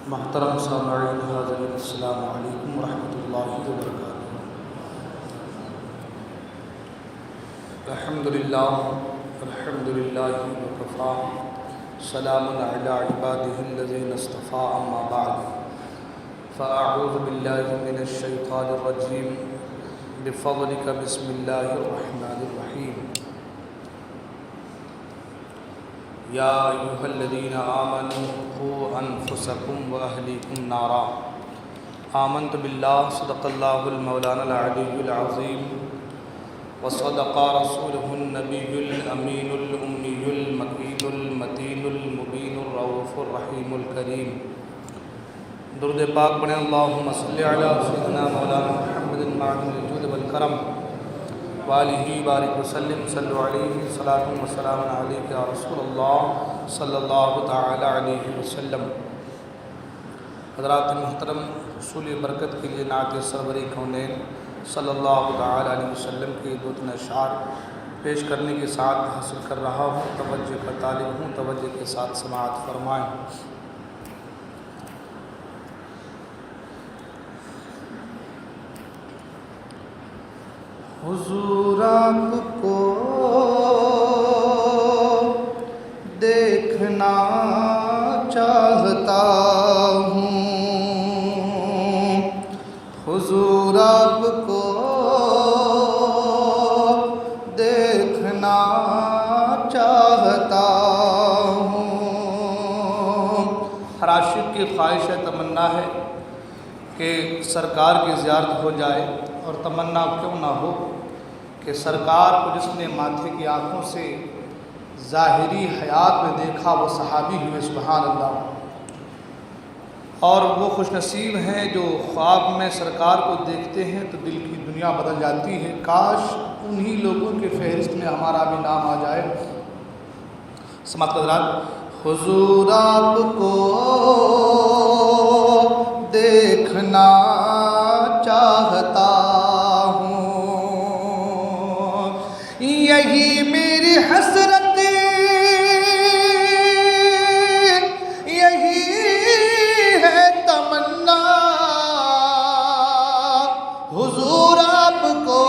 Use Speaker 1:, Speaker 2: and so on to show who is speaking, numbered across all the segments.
Speaker 1: محترم سامعین حاضرین، السلام علیکم ورحمۃ اللہ وبرکاتہ۔ الحمدللہ وکفا، سلام علی عبادہ الذین اصطفیٰ، اما بعد فاعوذ باللہ من الشیطان الرجیم، بفضلک بسم اللہ الرحمن الرحیم۔ یا ایھا الذین آمنوا قوا انفسکم واہلیکم نارا۔ آمنت باللہ، صدق اللہ المولانا العلی العظیم، وصدق رسولہ النبی الامین الامی المکین المتین المبین الرؤوف الرحیم الکریم۔ درود پاک پڑھیں، اللہم صلی علی سیدنا مولانا محمد معدن الجود والکرم وآلہ بارک وسلم، صلو علیہ صلاۃ وسلام علیک یا رسول اللہ صلی اللہ تعالی علیہ وسلم۔ حضرات محترم، حصول برکت کے لیے نعت سرور کونین صلی اللہ تعالی علیہ وسلم کے دو تین اشعار پیش کرنے کے ساتھ حاصل کر رہا ہوں، توجہ کا طالب ہوں، توجہ کے ساتھ سماعت فرمائیں۔ حضور آپ کو دیکھنا چاہتا ہوں، حضور آپ کو دیکھنا چاہتا ہوں۔ ہر عاشق کی خواہش ہے، تمنا ہے کہ سرکار کی زیارت ہو جائے، اور تمنا کیوں نہ ہو کہ سرکار کو جس نے ماتھے کی آنکھوں سے ظاہری حیات میں دیکھا وہ صحابی ہوئے، سبحان اللہ۔ اور وہ خوش نصیب ہیں جو خواب میں سرکار کو دیکھتے ہیں تو دل کی دنیا بدل جاتی ہے۔ کاش انہی لوگوں کے فہرست میں ہمارا بھی نام آ جائے۔ سماعت حضرات، حضور آپ کو دیکھنا چاہتا ہوں، یہی میری حسرت، یہی ہے تمنا، حضور آپ کو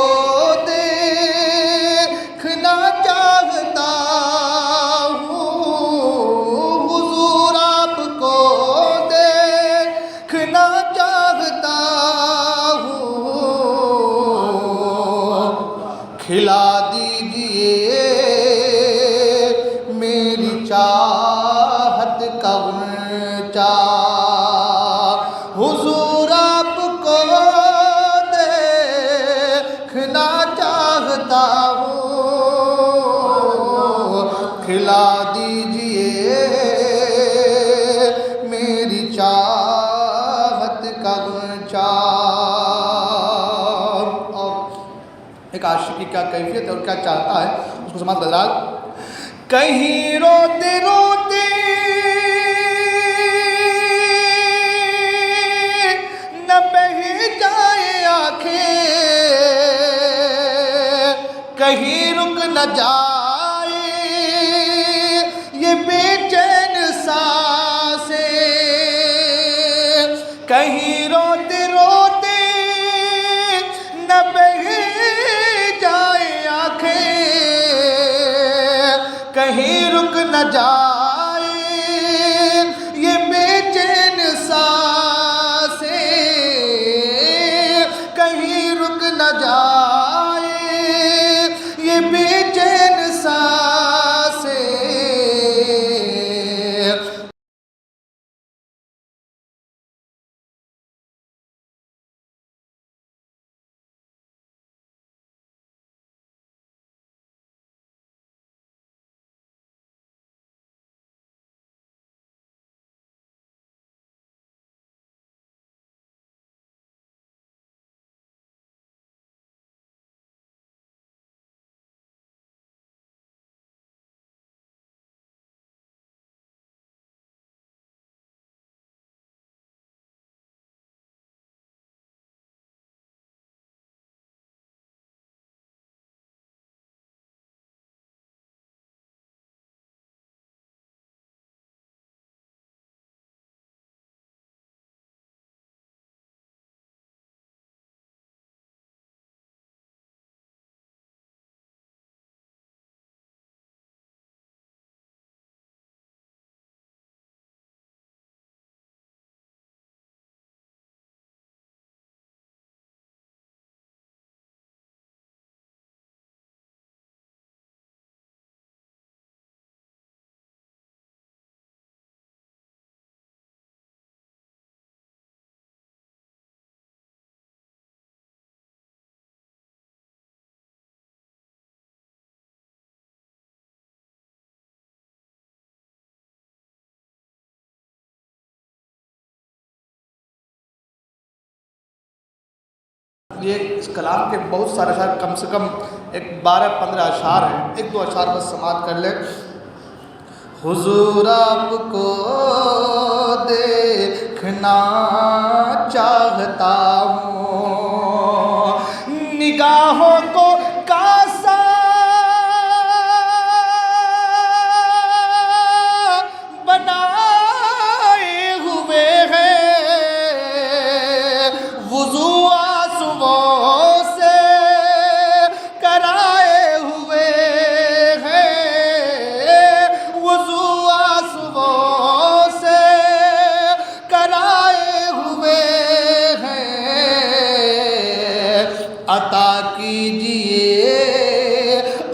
Speaker 1: دیکھنا چاہتا ہوں، حضور آپ کو دیکھنا چاہتا ہوں، کھلا دیجئے میری چاہت کا غنچہ، حضور آپ کو دیکھنا چاہتا ہوں، کھلا دیجئے میری چاہت کا غنچہ۔ ایک عاشق کی کیا کیفیت ہے اور کیا چاہتا ہے، اس کو سماعت حضرات۔ کہیں روتے روتے نہ بہہ جائے آنکھیں، کہیں رک نہ جائے یہ بے چین سانسیں، کہیں روتے روتے نہ بہہ جائے آنکھیں، کہیں رک نہ جائے یہ بے چین سانسیں، کہیں رک نہ جائے یہ بے چین سانسیں۔ یہ اس کلام کے بہت سارے اشعار، کم سے کم ایک 12-15 اشعار ہیں، ایک دو اشعار بس سماعت کر لیں۔ حضور آپ کو دیکھنا چاہتا ہوں، نگاہوں کو کاسا بنائے ہوئے ہیں، وضو آنسوؤں سے کرائے ہوئے ہیں، وضو آنسوؤں سے کرائے ہوئے ہیں۔ عطا کیجئے،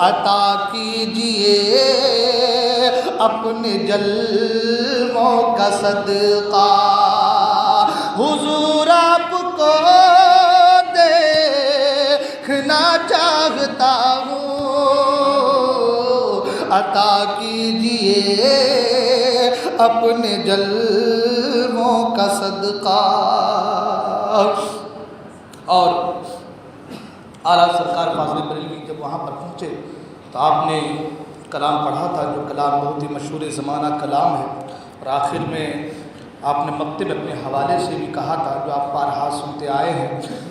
Speaker 1: عطا کیجئے اپنے جلووں کا صدقہ، حضور آپ کو دیکھنا چاہتا ہوں، عطا کیجئے اپنے جلووں کا صدقہ۔ اور اعلیٰ سرکار فاضل بریلوی جب وہاں پر پہنچے تو آپ نے کلام پڑھا تھا، جو کلام بہت ہی مشہور زمانہ کلام ہے، اور آخر میں آپ نے مکتب اپنے حوالے سے بھی کہا تھا، جو آپ بارہا سنتے آئے ہیں۔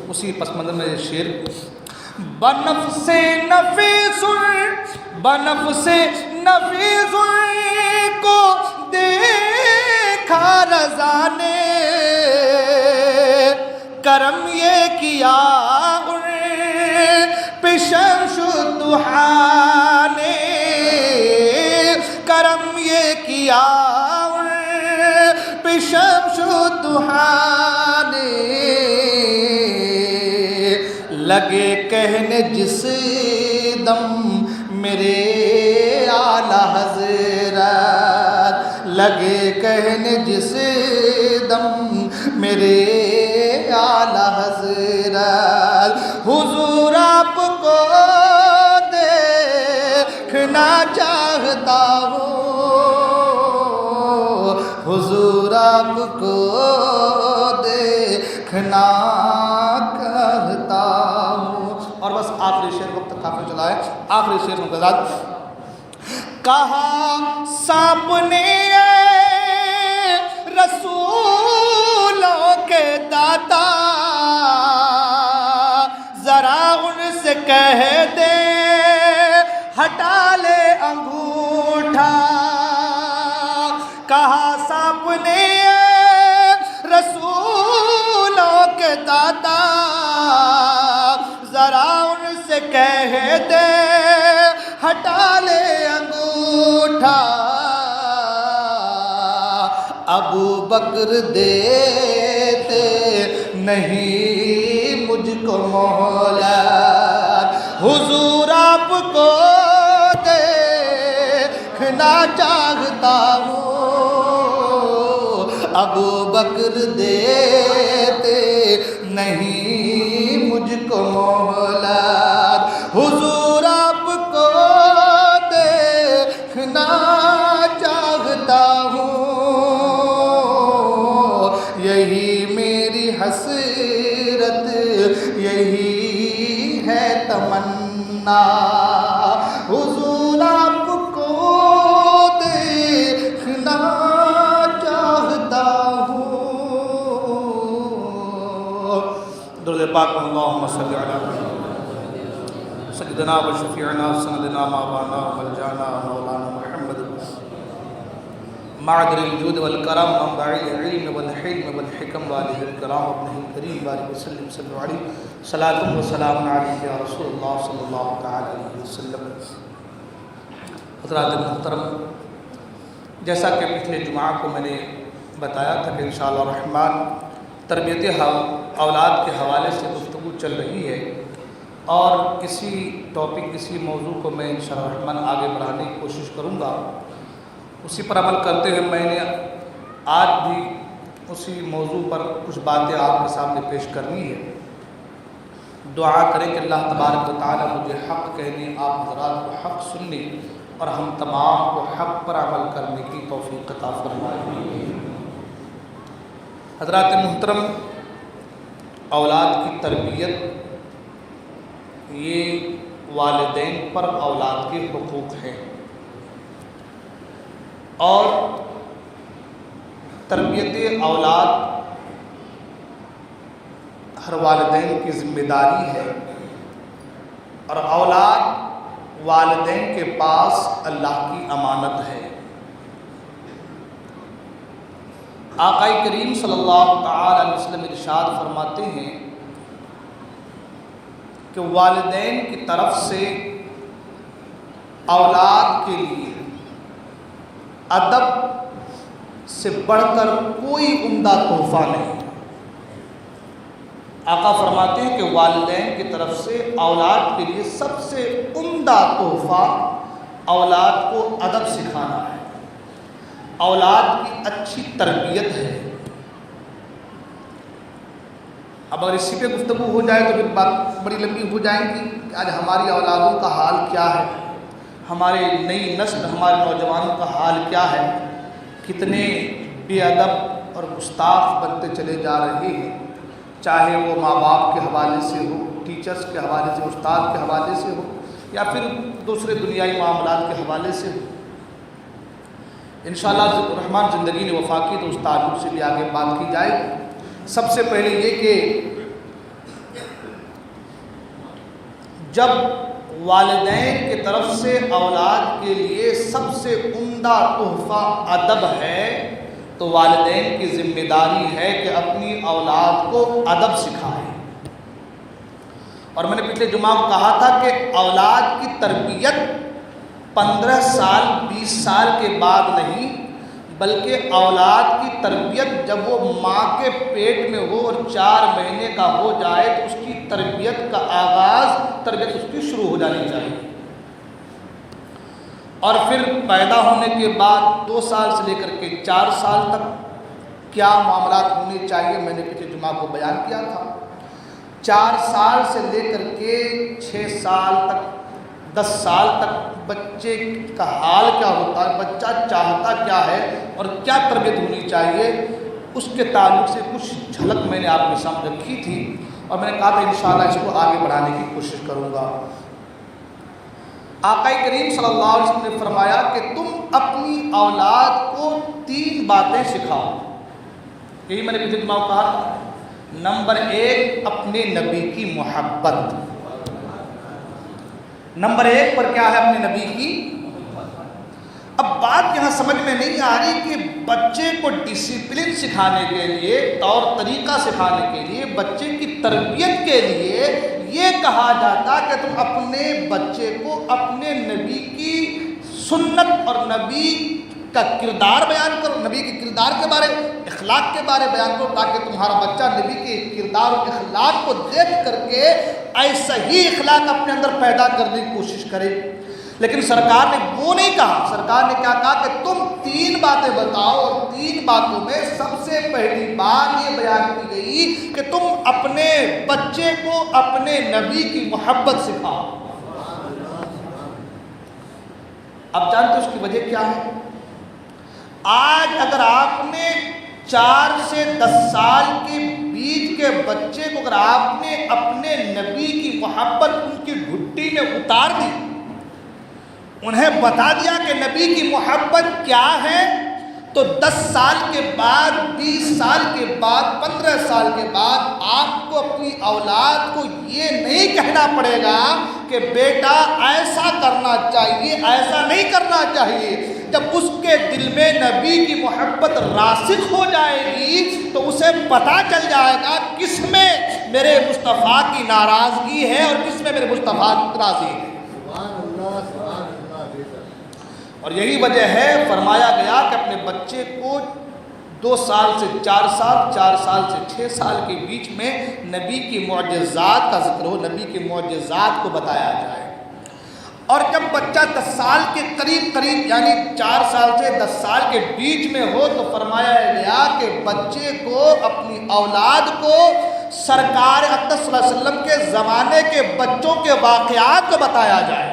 Speaker 1: اسی پس منظر میں یہ شعر: بنفس نفیس بنفس نفیس کو دیکھا رضا نے، کرم یہ کیا پہ شمس الضحیٰ نے، کرم یہ کیا پہ شمس الضحیٰ نے، لگے کہنے جس دم میرے اعلیٰ حضرت، لگے کہنے جس دم میرے اعلیٰ حضرت، حضور آپ کو دیکھنا چاہتا ہوں، حضور آپ کو دیکھنا چاہتا ہوں۔ اور بس آخری شعر، وقت کافی چلا ہے، آخری شعر مقداد: کہا سانپ نے رسولوں کے داتا، ذرا ان سے کہہ دے ہٹا لے انگوٹھا، کہا سانپ نے رسولوں کے داتا، ذرا ان سے کہہ دے ہٹا لے انگوٹھا، ابو بکر دیتے نہیں مجھ کو مہلت، حضور آپ کو دیکھنا چاہتا ہوں، ابو بکر دیتے نہیں مجھ کو مہلت، حضور آپ کو دیکھنا چاہتا ہوں، یہی میری حسرت، یہی ہے تمنا، حضور آپ کو دیکھنا چاہتا ہوں۔ درود پاک اللہم صلی علی سیدنا و شفیعنا سندنا مولانا ملجانا مولانا محمد، معدن الجود والکرم، منبع العلم والحلم والحکم، والہ الکرام ابنہ الکریم، بارک وسلم صلی اللہ علیہ صلاۃ و سلام علیہ یا رسول اللہ صلی اللہ تعالی علیہ وسلم۔ حضرات محترم، جیسا کہ پچھلے جمعہ کو میں نے بتایا تھا کہ انشاءاللہ الرحمن تربیت اولاد کے حوالے سے گفتگو چل رہی ہے، اور کسی ٹاپک، کسی موضوع کو میں انشاءاللہ الرحمن آگے بڑھانے کی کوشش کروں گا۔ اسی پر عمل کرتے ہوئے میں نے آج بھی اسی موضوع پر کچھ باتیں آپ کے سامنے پیش کرنی ہے۔ دعا کریں کہ اللہ تبارک و تعالی مجھے حق کہنے، آپ حضرات کو حق سننے، اور ہم تمام کو حق پر عمل کرنے کی توفیق عطا فرمائے۔ حضرات محترم، اولاد کی تربیت یہ والدین پر اولاد کے حقوق ہیں، اور تربیت اولاد ہر والدین کی ذمہ داری ہے، اور اولاد والدین کے پاس اللہ کی امانت ہے۔ آقا کریم صلی اللہ تعالی علیہ وسلم ارشاد فرماتے ہیں کہ والدین کی طرف سے اولاد کے لیے ادب سے بڑھ کر کوئی عمدہ تحفہ نہیں۔ آقا فرماتے ہیں کہ والدین کی طرف سے اولاد کے لیے سب سے عمدہ تحفہ اولاد کو ادب سکھانا ہے، اولاد کی اچھی تربیت ہے۔ اب اگر اسی پہ گفتگو ہو جائے تو پھر بات بڑی لمبی ہو جائیں گی کہ آج ہماری اولادوں کا حال کیا ہے، ہمارے نئی نسل ہمارے نوجوانوں کا حال کیا ہے، کتنے بے ادب اور گستاخ بنتے چلے جا رہے ہیں، چاہے وہ ماں باپ کے حوالے سے ہو، ٹیچرز کے حوالے سے، استاد کے حوالے سے ہو، یا پھر دوسرے دنیائی معاملات کے حوالے سے ہو۔ انشاءاللہ الرحمن زندگی نے وفا کی تو اس تعلق سے بھی آگے بات کی جائے گی۔ سب سے پہلے یہ کہ جب والدین کی طرف سے اولاد کے لیے سب سے عمدہ تحفہ ادب ہے، تو والدین کی ذمہ داری ہے کہ اپنی اولاد کو ادب سکھائیں۔ اور میں نے پچھلے جمعہ کو کہا تھا کہ اولاد کی تربیت 15 سال 20 سال کے بعد نہیں، بلکہ اولاد کی تربیت جب وہ ماں کے پیٹ میں ہو اور 4 مہینے کا ہو جائے تو اس کی تربیت کا آغاز، تربیت اس کی شروع ہو جانی چاہیے، اور پھر پیدا ہونے کے بعد 2 سال سے لے کر کے 4 سال تک کیا معاملات ہونے چاہیے میں نے پچھلے جمعہ کو بیان کیا تھا۔ 4 سال سے لے کر کے 6 سال تک 10 سال تک بچے کا حال کیا ہوتا ہے، بچہ چاہتا کیا ہے اور کیا تربیت ہونی چاہیے، اس کے تعلق سے کچھ جھلک میں نے آپ کے سامنے رکھی تھی، اور میں نے کہا تھا انشاءاللہ اس کو آگے بڑھانے کی کوشش کروں گا۔ آقا کریم صلی اللہ علیہ وسلم نے فرمایا کہ تم اپنی اولاد کو 3 باتیں سکھاؤ۔ یہی میں نے پچھلے جمعہ کو کہا تھا۔ نمبر 1 اپنے نبی کی محبت۔ نمبر 1 پر کیا ہے؟ اپنے نبی کی۔ اب بات یہاں سمجھ میں نہیں آ رہی کہ بچے کو ڈسپلن سکھانے کے لیے، طور طریقہ سکھانے کے لیے، بچے کی تربیت کے لیے یہ کہا جاتا کہ تم اپنے بچے کو اپنے نبی کی سنت اور نبی کا کردار بیان کرو، نبی کے کردار کے بارے، اخلاق کے بارے بیان کرو، تاکہ تمہارا بچہ نبی کے کردار اور اخلاق کو دیکھ کر کے ایسا ہی اخلاق اپنے اندر پیدا کرنے کی کوشش کرے۔ لیکن سرکار نے وہ نہیں کہا، سرکار نے کیا کہا کہ تم 3 باتیں بتاؤ، اور 3 باتوں میں سب سے پہلی بات یہ بیان کی گئی کہ تم اپنے بچے کو اپنے نبی کی محبت سکھاؤ۔ اب جانتے اس کی وجہ کیا ہے؟ آج اگر آپ نے 4 سے 10 سال کے بیچ کے بچے کو اگر آپ نے اپنے نبی کی محبت ان کی گھٹی میں اتار دی، انہیں بتا دیا کہ نبی کی محبت کیا ہے، تو 10 سال کے بعد، 20 سال کے بعد، 15 سال کے بعد آپ کو اپنی اولاد کو یہ نہیں کہنا پڑے گا کہ بیٹا ایسا کرنا چاہیے، ایسا نہیں کرنا چاہیے۔ جب اس کے دل میں نبی کی محبت راسخ ہو جائے گی تو اسے پتہ چل جائے گا کس میں میرے مصطفیٰ کی ناراضگی ہے اور کس میں میرے مصطفیٰ راضی ہے۔ اور یہی وجہ ہے فرمایا گیا کہ اپنے بچے کو 2 سال سے 4 سال، 4 سال سے 6 سال کے بیچ میں نبی کی معجزات کا ذکر ہو، نبی کے معجزات کو بتایا جائے۔ اور جب بچہ 10 سال کے قریب یعنی 4 سال سے 10 سال کے بیچ میں ہو تو فرمایا گیا کہ بچے کو، اپنی اولاد کو سرکار اقدس صلی اللہ علیہ وسلم کے زمانے کے بچوں کے واقعات کو بتایا جائے۔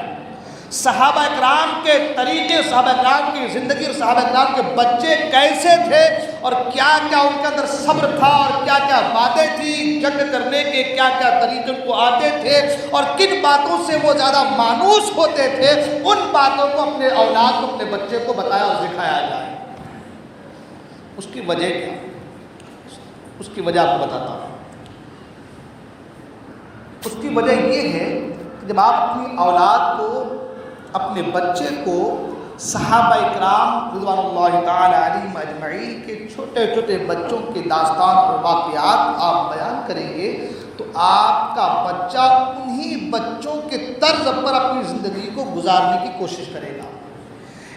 Speaker 1: صحابہ اکرام کے طریقے، صحابہ اکرام کی زندگی اور صحابہ اکرام کے بچے کیسے تھے اور کیا کیا ان کے اندر صبر تھا اور کیا کیا باتیں تھیں جنگ کرنے کے، کیا کیا طریقے ان کو آتے تھے اور کن باتوں سے وہ زیادہ مانوس ہوتے تھے، ان باتوں کو اپنے اولاد کو، اپنے بچے کو بتایا اور دکھایا جائے۔ اس کی وجہ کیا؟ اس کی وجہ آپ کو بتاتا ہوں۔ اس کی وجہ یہ ہے کہ جب آپ اپنی اولاد کو، اپنے بچے کو صحابہ اکرام رضوان اللہ تعالی علیہم اجمعین کے چھوٹے چھوٹے بچوں کے داستان اور واقعات آپ بیان کریں گے تو آپ کا بچہ انہی بچوں کے طرز پر اپنی زندگی کو گزارنے کی کوشش کرے گا۔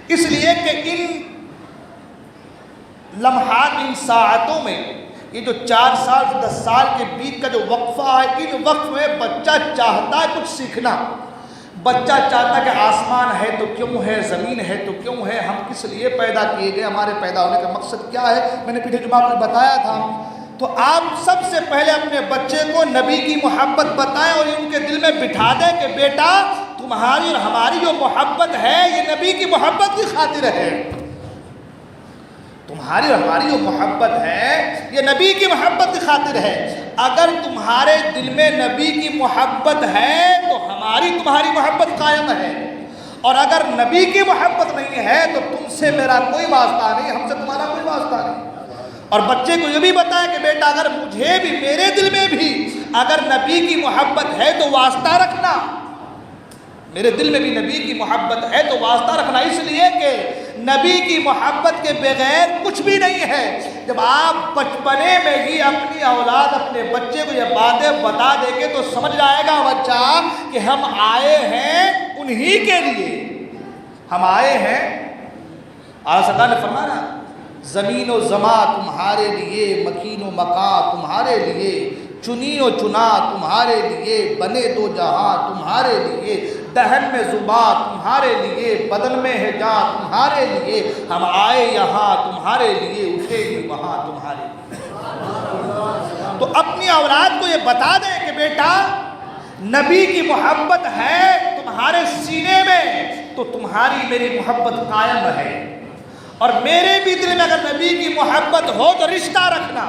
Speaker 1: اس لیے کہ ان لمحات، ان ساعتوں میں، یہ جو 4 سال 10 سال کے بیچ کا جو وقفہ ہے، ان وقت میں بچہ چاہتا ہے کچھ سیکھنا۔ بچہ چاہتا ہے کہ آسمان ہے تو کیوں ہے، زمین ہے تو کیوں ہے، ہم کس لیے پیدا کیے گئے، ہمارے پیدا ہونے کا مقصد کیا ہے۔ میں نے پچھلے جمعہ کو بتایا تھا۔ تو آپ سب سے پہلے اپنے بچے کو نبی کی محبت بتائیں اور ان کے دل میں بٹھا دیں کہ بیٹا تمہاری اور ہماری جو محبت ہے یہ نبی کی محبت کی خاطر ہے۔ تمہاری اور ہماری جو محبت ہے یہ نبی کی محبت کی خاطر ہے۔ اگر تمہارے دل میں نبی کی محبت ہے تو ہماری تمہاری محبت قائم ہے، اور اگر نبی کی محبت نہیں ہے تو تم سے میرا کوئی واسطہ نہیں، ہم سے تمہارا کوئی واسطہ نہیں۔ اور بچے کو یہ بھی بتایا کہ بیٹا اگر مجھے بھی، میرے دل میں بھی اگر نبی کی محبت ہے تو واسطہ رکھنا، میرے دل میں بھی نبی کی محبت ہے تو واسطہ رکھنا، اس لیے کہ نبی کی محبت کے بغیر کچھ بھی نہیں ہے۔ جب آپ بچپنے میں ہی اپنی اولاد، اپنے بچے کو یہ باتیں بتا دیں گے تو سمجھ جائے گا بچہ کہ ہم آئے ہیں انہی کے لیے، ہم آئے ہیں۔ آج سرکار نے فرمایا زمین و زماں تمہارے لیے، مکین و مکان تمہارے لیے، چنی و چنا تمہارے لیے، بنے دو جہاں تمہارے لیے، دہن میں زباں تمہارے لیے، بدن میں ہے جان تمہارے لیے، ہم آئے یہاں تمہارے لیے، اٹھے گی وہاں تمہارے لیے۔ تو اپنی اولاد کو یہ بتا دیں کہ بیٹا نبی کی محبت ہے تمہارے سینے میں تو تمہاری میری محبت قائم ہے، اور میرے بھی دل میں اگر نبی کی محبت ہو تو رشتہ رکھنا،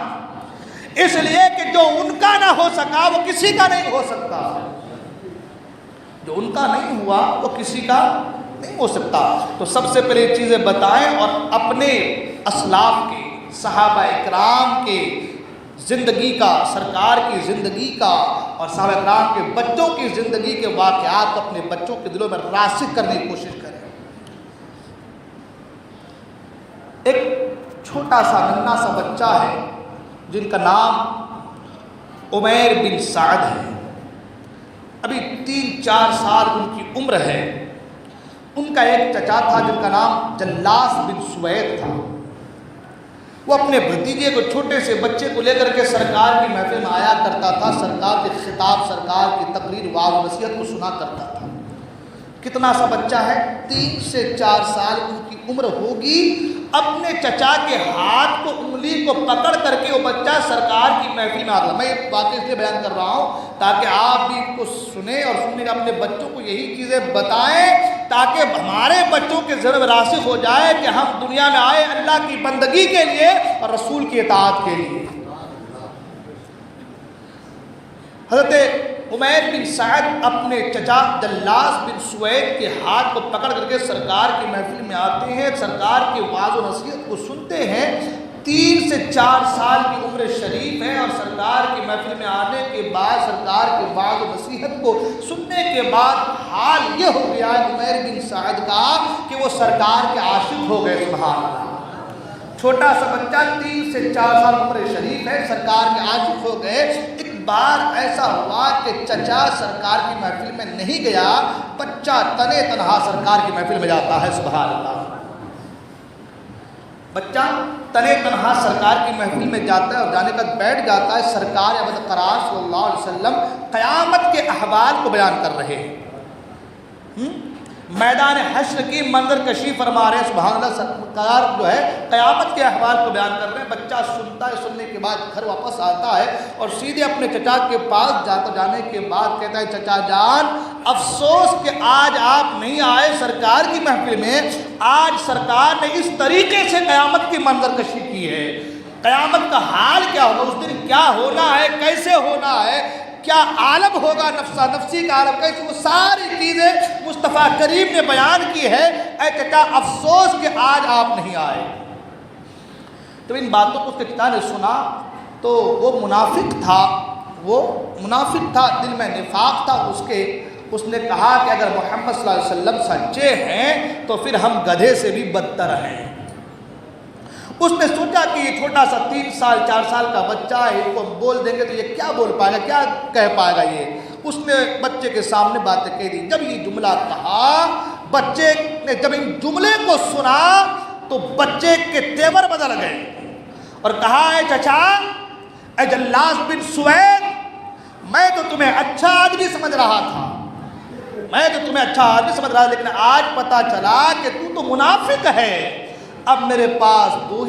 Speaker 1: اس لیے کہ جو ان کا نہ ہو سکا وہ کسی کا نہیں ہو سکتا، جو ان کا نہیں ہوا وہ کسی کا نہیں ہو سکتا۔ تو سب سے پہلے یہ چیزیں بتائیں اور اپنے اسلاف کے، صحابہ اکرام کے زندگی کا، سرکار کی زندگی کا اور صحابہ اکرام کے بچوں کی زندگی کے واقعات اپنے بچوں کے دلوں میں راسخ کرنے کی کوشش کریں۔ ایک چھوٹا سا ننھا سا بچہ ہے جن کا نام عمیر بن سعد ہے، ابھی 3-4 سال ان کی عمر ہے۔ ان کا ایک چچا تھا جن کا نام جلاس بن سوید تھا۔ وہ اپنے بھتیجے کو، چھوٹے سے بچے کو لے کر کے سرکار کی محفل میں آیا کرتا تھا، سرکار کے خطاب، سرکار کی تقریر، وعظ و نصیحت کو سنا کرتا تھا۔ کتنا سا بچہ ہے، 3 سے 4 سال ان کی عمر ہوگی۔ اپنے چچا کے ہاتھ کو، انگلی کو پکڑ کر کے وہ بچہ سرکار کی محفل میں آ گیا۔ میں یہ باتیں اس لیے بیان کر رہا ہوں تاکہ آپ بھی ان کو سنیں اور سننے اپنے بچوں کو یہی چیزیں بتائیں تاکہ ہمارے بچوں کے ذہن میں راسخ ہو جائے کہ ہم دنیا میں آئے اللہ کی بندگی کے لیے اور رسول کی اطاعت کے لیے۔ حضرت عمیر بن سعد اپنے چچا جلاس بن سوید کے ہاتھ کو پکڑ کر کے سرکار کی محفل میں آتے ہیں، سرکار کے وعظ و نصیحت کو سنتے ہیں۔ 3 سے 4 سال کی عمر شریف ہے اور سرکار کی محفل میں آنے کے بعد، سرکار کے وعظ و نصیحت کو سننے کے بعد حال یہ ہو گیا عمیر بن سعد کا کہ وہ سرکار کے عاشق ہو گئے۔ سبحان اللہ، چھوٹا سا بچہ 3 سے 4 سال عمر شریف ہے، سرکار کے عاشق ہو گئے۔ ایک بار ایسا ہوا کہ چچا سرکار کی محفل میں نہیں گیا، بچہ تنے تنہا سرکار کی محفل میں جاتا ہے۔ سبحان اللہ، بچہ تنے تنہا سرکار کی محفل میں جاتا ہے اور جانے کا بیٹھ جاتا ہے۔ سرکار ابد قرار صلی اللہ علیہ وسلم قیامت کے احوال کو بیان کر رہے ہیں۔ میدان حشر کی منظر کشی فرما رہے ہیں. سبحان اللہ. سرکار جو ہے قیامت کے احوال کو بیان کر رہے ہیں. بچہ سنتا ہے, سننے کے بعد گھر واپس آتا ہے اور سیدھے اپنے چچا کے پاس جانے کے بعد کہتا ہے, چچا جان افسوس کہ آج آپ نہیں آئے سرکار کی محفل میں. آج سرکار نے اس طریقے سے قیامت کی منظر کشی کی ہے. قیامت کا حال کیا ہوگا, اس دن کیا ہونا ہے, کیسے ہونا ہے, کیا عالم ہوگا, نفسا نفسی کا عالم کیسے, وہ ساری چیزیں مصطفیٰ کریم نے بیان کی ہے. اے چچا افسوس کہ آج آپ نہیں آئے. تو ان باتوں کو اس کے چچا نے سنا تو وہ منافق تھا, دل میں نفاق تھا اس نے کہا کہ اگر محمد صلی اللہ علیہ وسلم سچے ہیں تو پھر ہم گدھے سے بھی بدتر ہیں. اس نے سوچا کہ یہ چھوٹا سا 3 سال 4 سال کا بچہ ہے, اس کو بول دیں گے تو یہ کیا بول پائے گا, کیا کہہ پائے گا یہ. اس نے بچے کے سامنے باتیں کہہ دی. جب یہ جملہ کہا, بچے نے جب ان جملے کو سنا تو بچے کے تیور بدل گئے اور کہا, اے چچا, اے جلاس بن سوید, میں تو تمہیں اچھا آدمی سمجھ رہا تھا, لیکن آج پتا چلا کہ تو منافق ہے. اب میرے پاس 2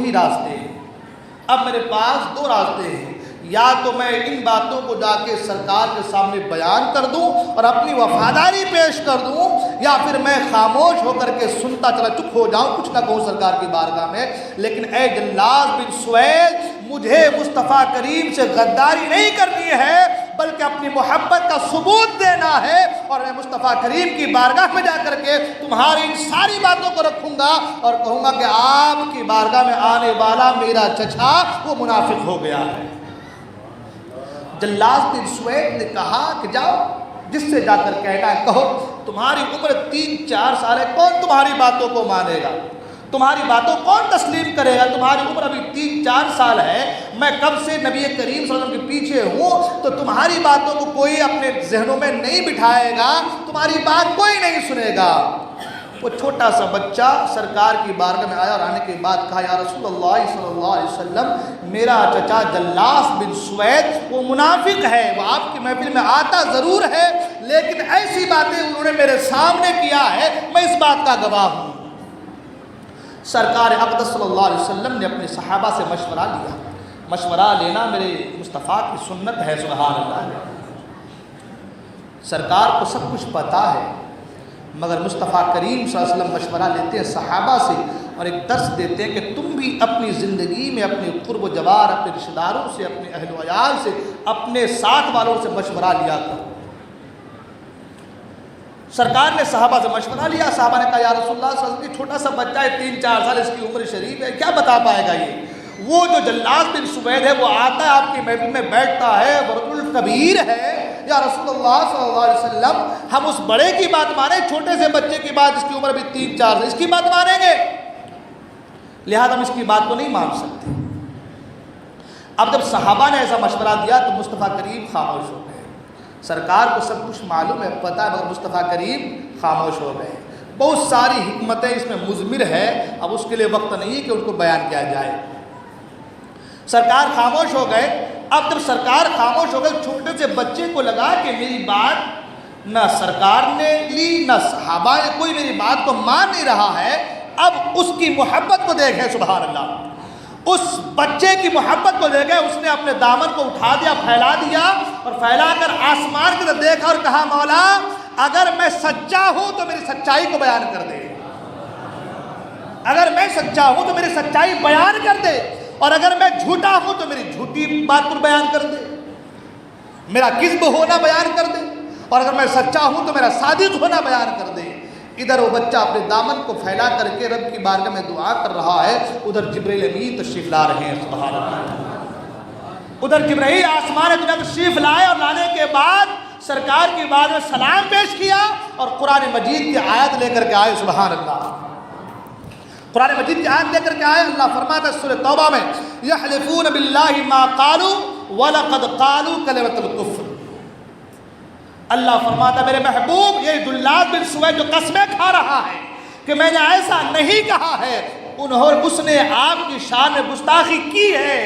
Speaker 1: راستے ہیں. یا تو میں ان باتوں کو جا کے سرکار کے سامنے بیان کر دوں اور اپنی وفاداری پیش کر دوں, یا پھر میں خاموش ہو کر کے سنتا چلا چپ ہو جاؤں, کچھ نہ کہوں سرکار کی بارگاہ میں. لیکن اے جلاس بن سوید, مجھے مصطفیٰ کریم سے غداری نہیں کرنی ہے بلکہ اپنی محبت کا ثبوت دینا ہے, اور میں مصطفیٰ کریم کی بارگاہ میں جا کر کے تمہاری ان ساری باتوں کو رکھوں گا اور کہوں گا کہ آپ کی بارگاہ میں آنے والا میرا چچا وہ منافق ہو گیا ہے. جلاس بن سوید نے کہا کہ جاؤ, جس سے جا کر کہنا ہے کہو. تمہاری عمر 3-4 سال ہے, کون تمہاری باتوں کو مانے گا, تمہاری باتوں کون تسلیم کرے گا. تمہاری عمر ابھی 3-4 سال ہے, میں کب سے نبی کریم صلی اللہ علیہ وسلم کے پیچھے ہوں, تو تمہاری باتوں کو کوئی اپنے ذہنوں میں نہیں بٹھائے گا, تمہاری بات کوئی نہیں سنے گا. وہ چھوٹا سا بچہ سرکار کی بارگاہ میں آیا اور آنے کے بعد کہا, یا رسول اللہ صلی اللہ علیہ وسلم, میرا چچا جلاس بن سوید وہ منافق ہے, وہ آپ کی محفل میں آتا ضرور ہے لیکن ایسی باتیں انہوں نے میرے سامنے کیا ہے, میں اس بات کا گواہ ہوں. سرکار اقدس صلی اللہ علیہ وسلم نے اپنے صحابہ سے مشورہ لیا. مشورہ لینا میرے مصطفیٰ کی سنت ہے. سبحان اللہ. سرکار کو سب کچھ پتا ہے, مگر مصطفیٰ کریم صلی اللہ علیہ وسلم مشورہ لیتے ہیں صحابہ سے اور ایک درس دیتے ہیں کہ تم بھی اپنی زندگی میں اپنے قرب و جوار, اپنے رشتہ داروں سے, اپنے اہل و عیال سے, اپنے ساتھ والوں سے مشورہ لیا کرو. سرکار نے صحابہ سے مشورہ لیا. صحابہ نے کہا, یا رسول اللہ صلی اللہ علیہ وسلم, چھوٹا سا بچہ ہے, 3-4 سال, اس کی عمر شریف ہے, کیا بتا پائے گا یہ. وہ جو جلاس بن سوید ہے وہ آتا ہے آپ کی محفل میں بیٹھتا ہے, ورد الکبیر ہے. یا رسول اللہ صلی اللہ علیہ وسلم, ہم اس بڑے کی بات مانیں, چھوٹے سے بچے کی بات, اس کی عمر ابھی 3-4 سال, اس کی بات مانیں گے, لہذا ہم اس کی بات کو نہیں مان سکتے. اب جب صحابہ نے ایسا مشورہ دیا تو مصطفیٰ کریم خاموش ہو گئے. سرکار کو سب کچھ معلوم ہے, پتہ ہے, مگر مصطفیٰ کریم خاموش ہو گئے. بہت ساری حکمتیں اس میں مضمر ہے, اب اس کے لیے وقت نہیں ہے کہ ان کو بیان کیا جائے. سرکار خاموش ہو گئے. اب جب سرکار خاموش ہو گئے, چھوٹے سے بچے کو لگا کہ میری بات نہ سرکار نے لی, نہ صحابہ نے, کوئی میری بات کو مان نہیں رہا ہے. اب اس کی محبت کو دیکھیں. سبحان اللہ. اس بچے کی محبت کو دیکھیں. اس نے اپنے دامن کو اٹھا دیا, پھیلا دیا, اور پھیلا کر آسمان کی طرف دیکھا اور کہا, مولا اگر میں سچا ہوں تو میری سچائی کو بیان کر دے, اگر میں سچا ہوں تو میری سچائی بیان کر دے, اور اگر میں جھوٹا ہوں تو میری جھوٹی بات کو بیان کر دے, میرا کذب ہونا بیان کر دے, اور اگر میں سچا ہوں تو میرا صادق ہونا بیان کر دے. ادھر وہ بچہ اپنے دامن کو پھیلا کر کے رب کی بارگاہ میں دعا کر رہا ہے, ادھر جبرائیل امین تشریف لا رہے ہیں. سبحان اللہ. ادھر جبرائیل آسمان دنیا تشریف لائے, اور لانے کے بعد سرکار کی بارگاہ میں سلام پیش کیا اور قرآن مجید کی آیت لے کر کے آئے. سبحان اللہ. قرآن مجید کی آیت لے کر کے آئے. اللہ فرماتا ہے سورہ توبہ میں, یحلفون باللہ ما قالوا ولقد قالوا کلمۃ الکفر. اللہ فرماتا ہے میرے محبوب, یہ جلاس بن سوید جو قسمیں کھا رہا ہے کہ میں نے ایسا نہیں کہا ہے, اس نے آپ کی شان میں گستاخی کی ہے.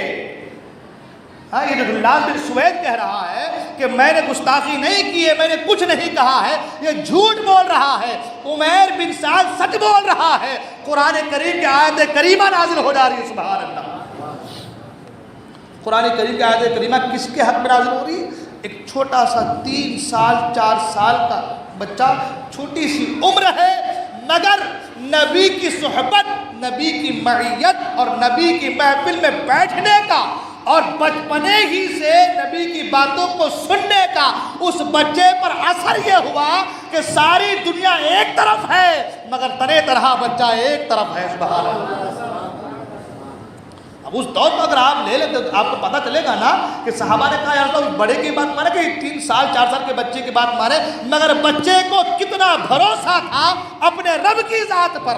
Speaker 1: ہاں یہ جو غلال بن سوید کہہ رہا ہے کہ میں نے گستاخی نہیں کی ہے، میں نے کچھ نہیں کہا ہے، یہ جھوٹ بول رہا ہے۔ عمیر بن سعد سچ بول رہا ہے۔ قرآن کریم کی آیت کریمہ نازل ہو جا رہی ہے، سبحان اللہ۔ قرآن کریم کی آیت کریمہ کس کے حق میں نازل ہو رہی ہے؟ ایک چھوٹا سا 3 سال 4 سال کا بچہ، چھوٹی سی عمر ہے، مگر نبی کی صحبت، نبی کی معیت اور نبی کی محفل میں بیٹھنے کا اور بچپنے ہی سے نبی کی باتوں کو سننے کا اس بچے پر اثر یہ ہوا کہ ساری دنیا ایک طرف ہے مگر تنے طرح بچہ ایک طرف ہے، سبحان اللہ۔ اب اس دور کو اگر آپ لے لیں تو آپ کو پتہ چلے گا نا کہ صحابہ نے کہا یا رسول اللہ بڑے کی بات مانے کہ 3 سال 4 سال کے بچے کی بات مانے، مگر بچے کو کتنا بھروسہ تھا اپنے رب کی ذات پر،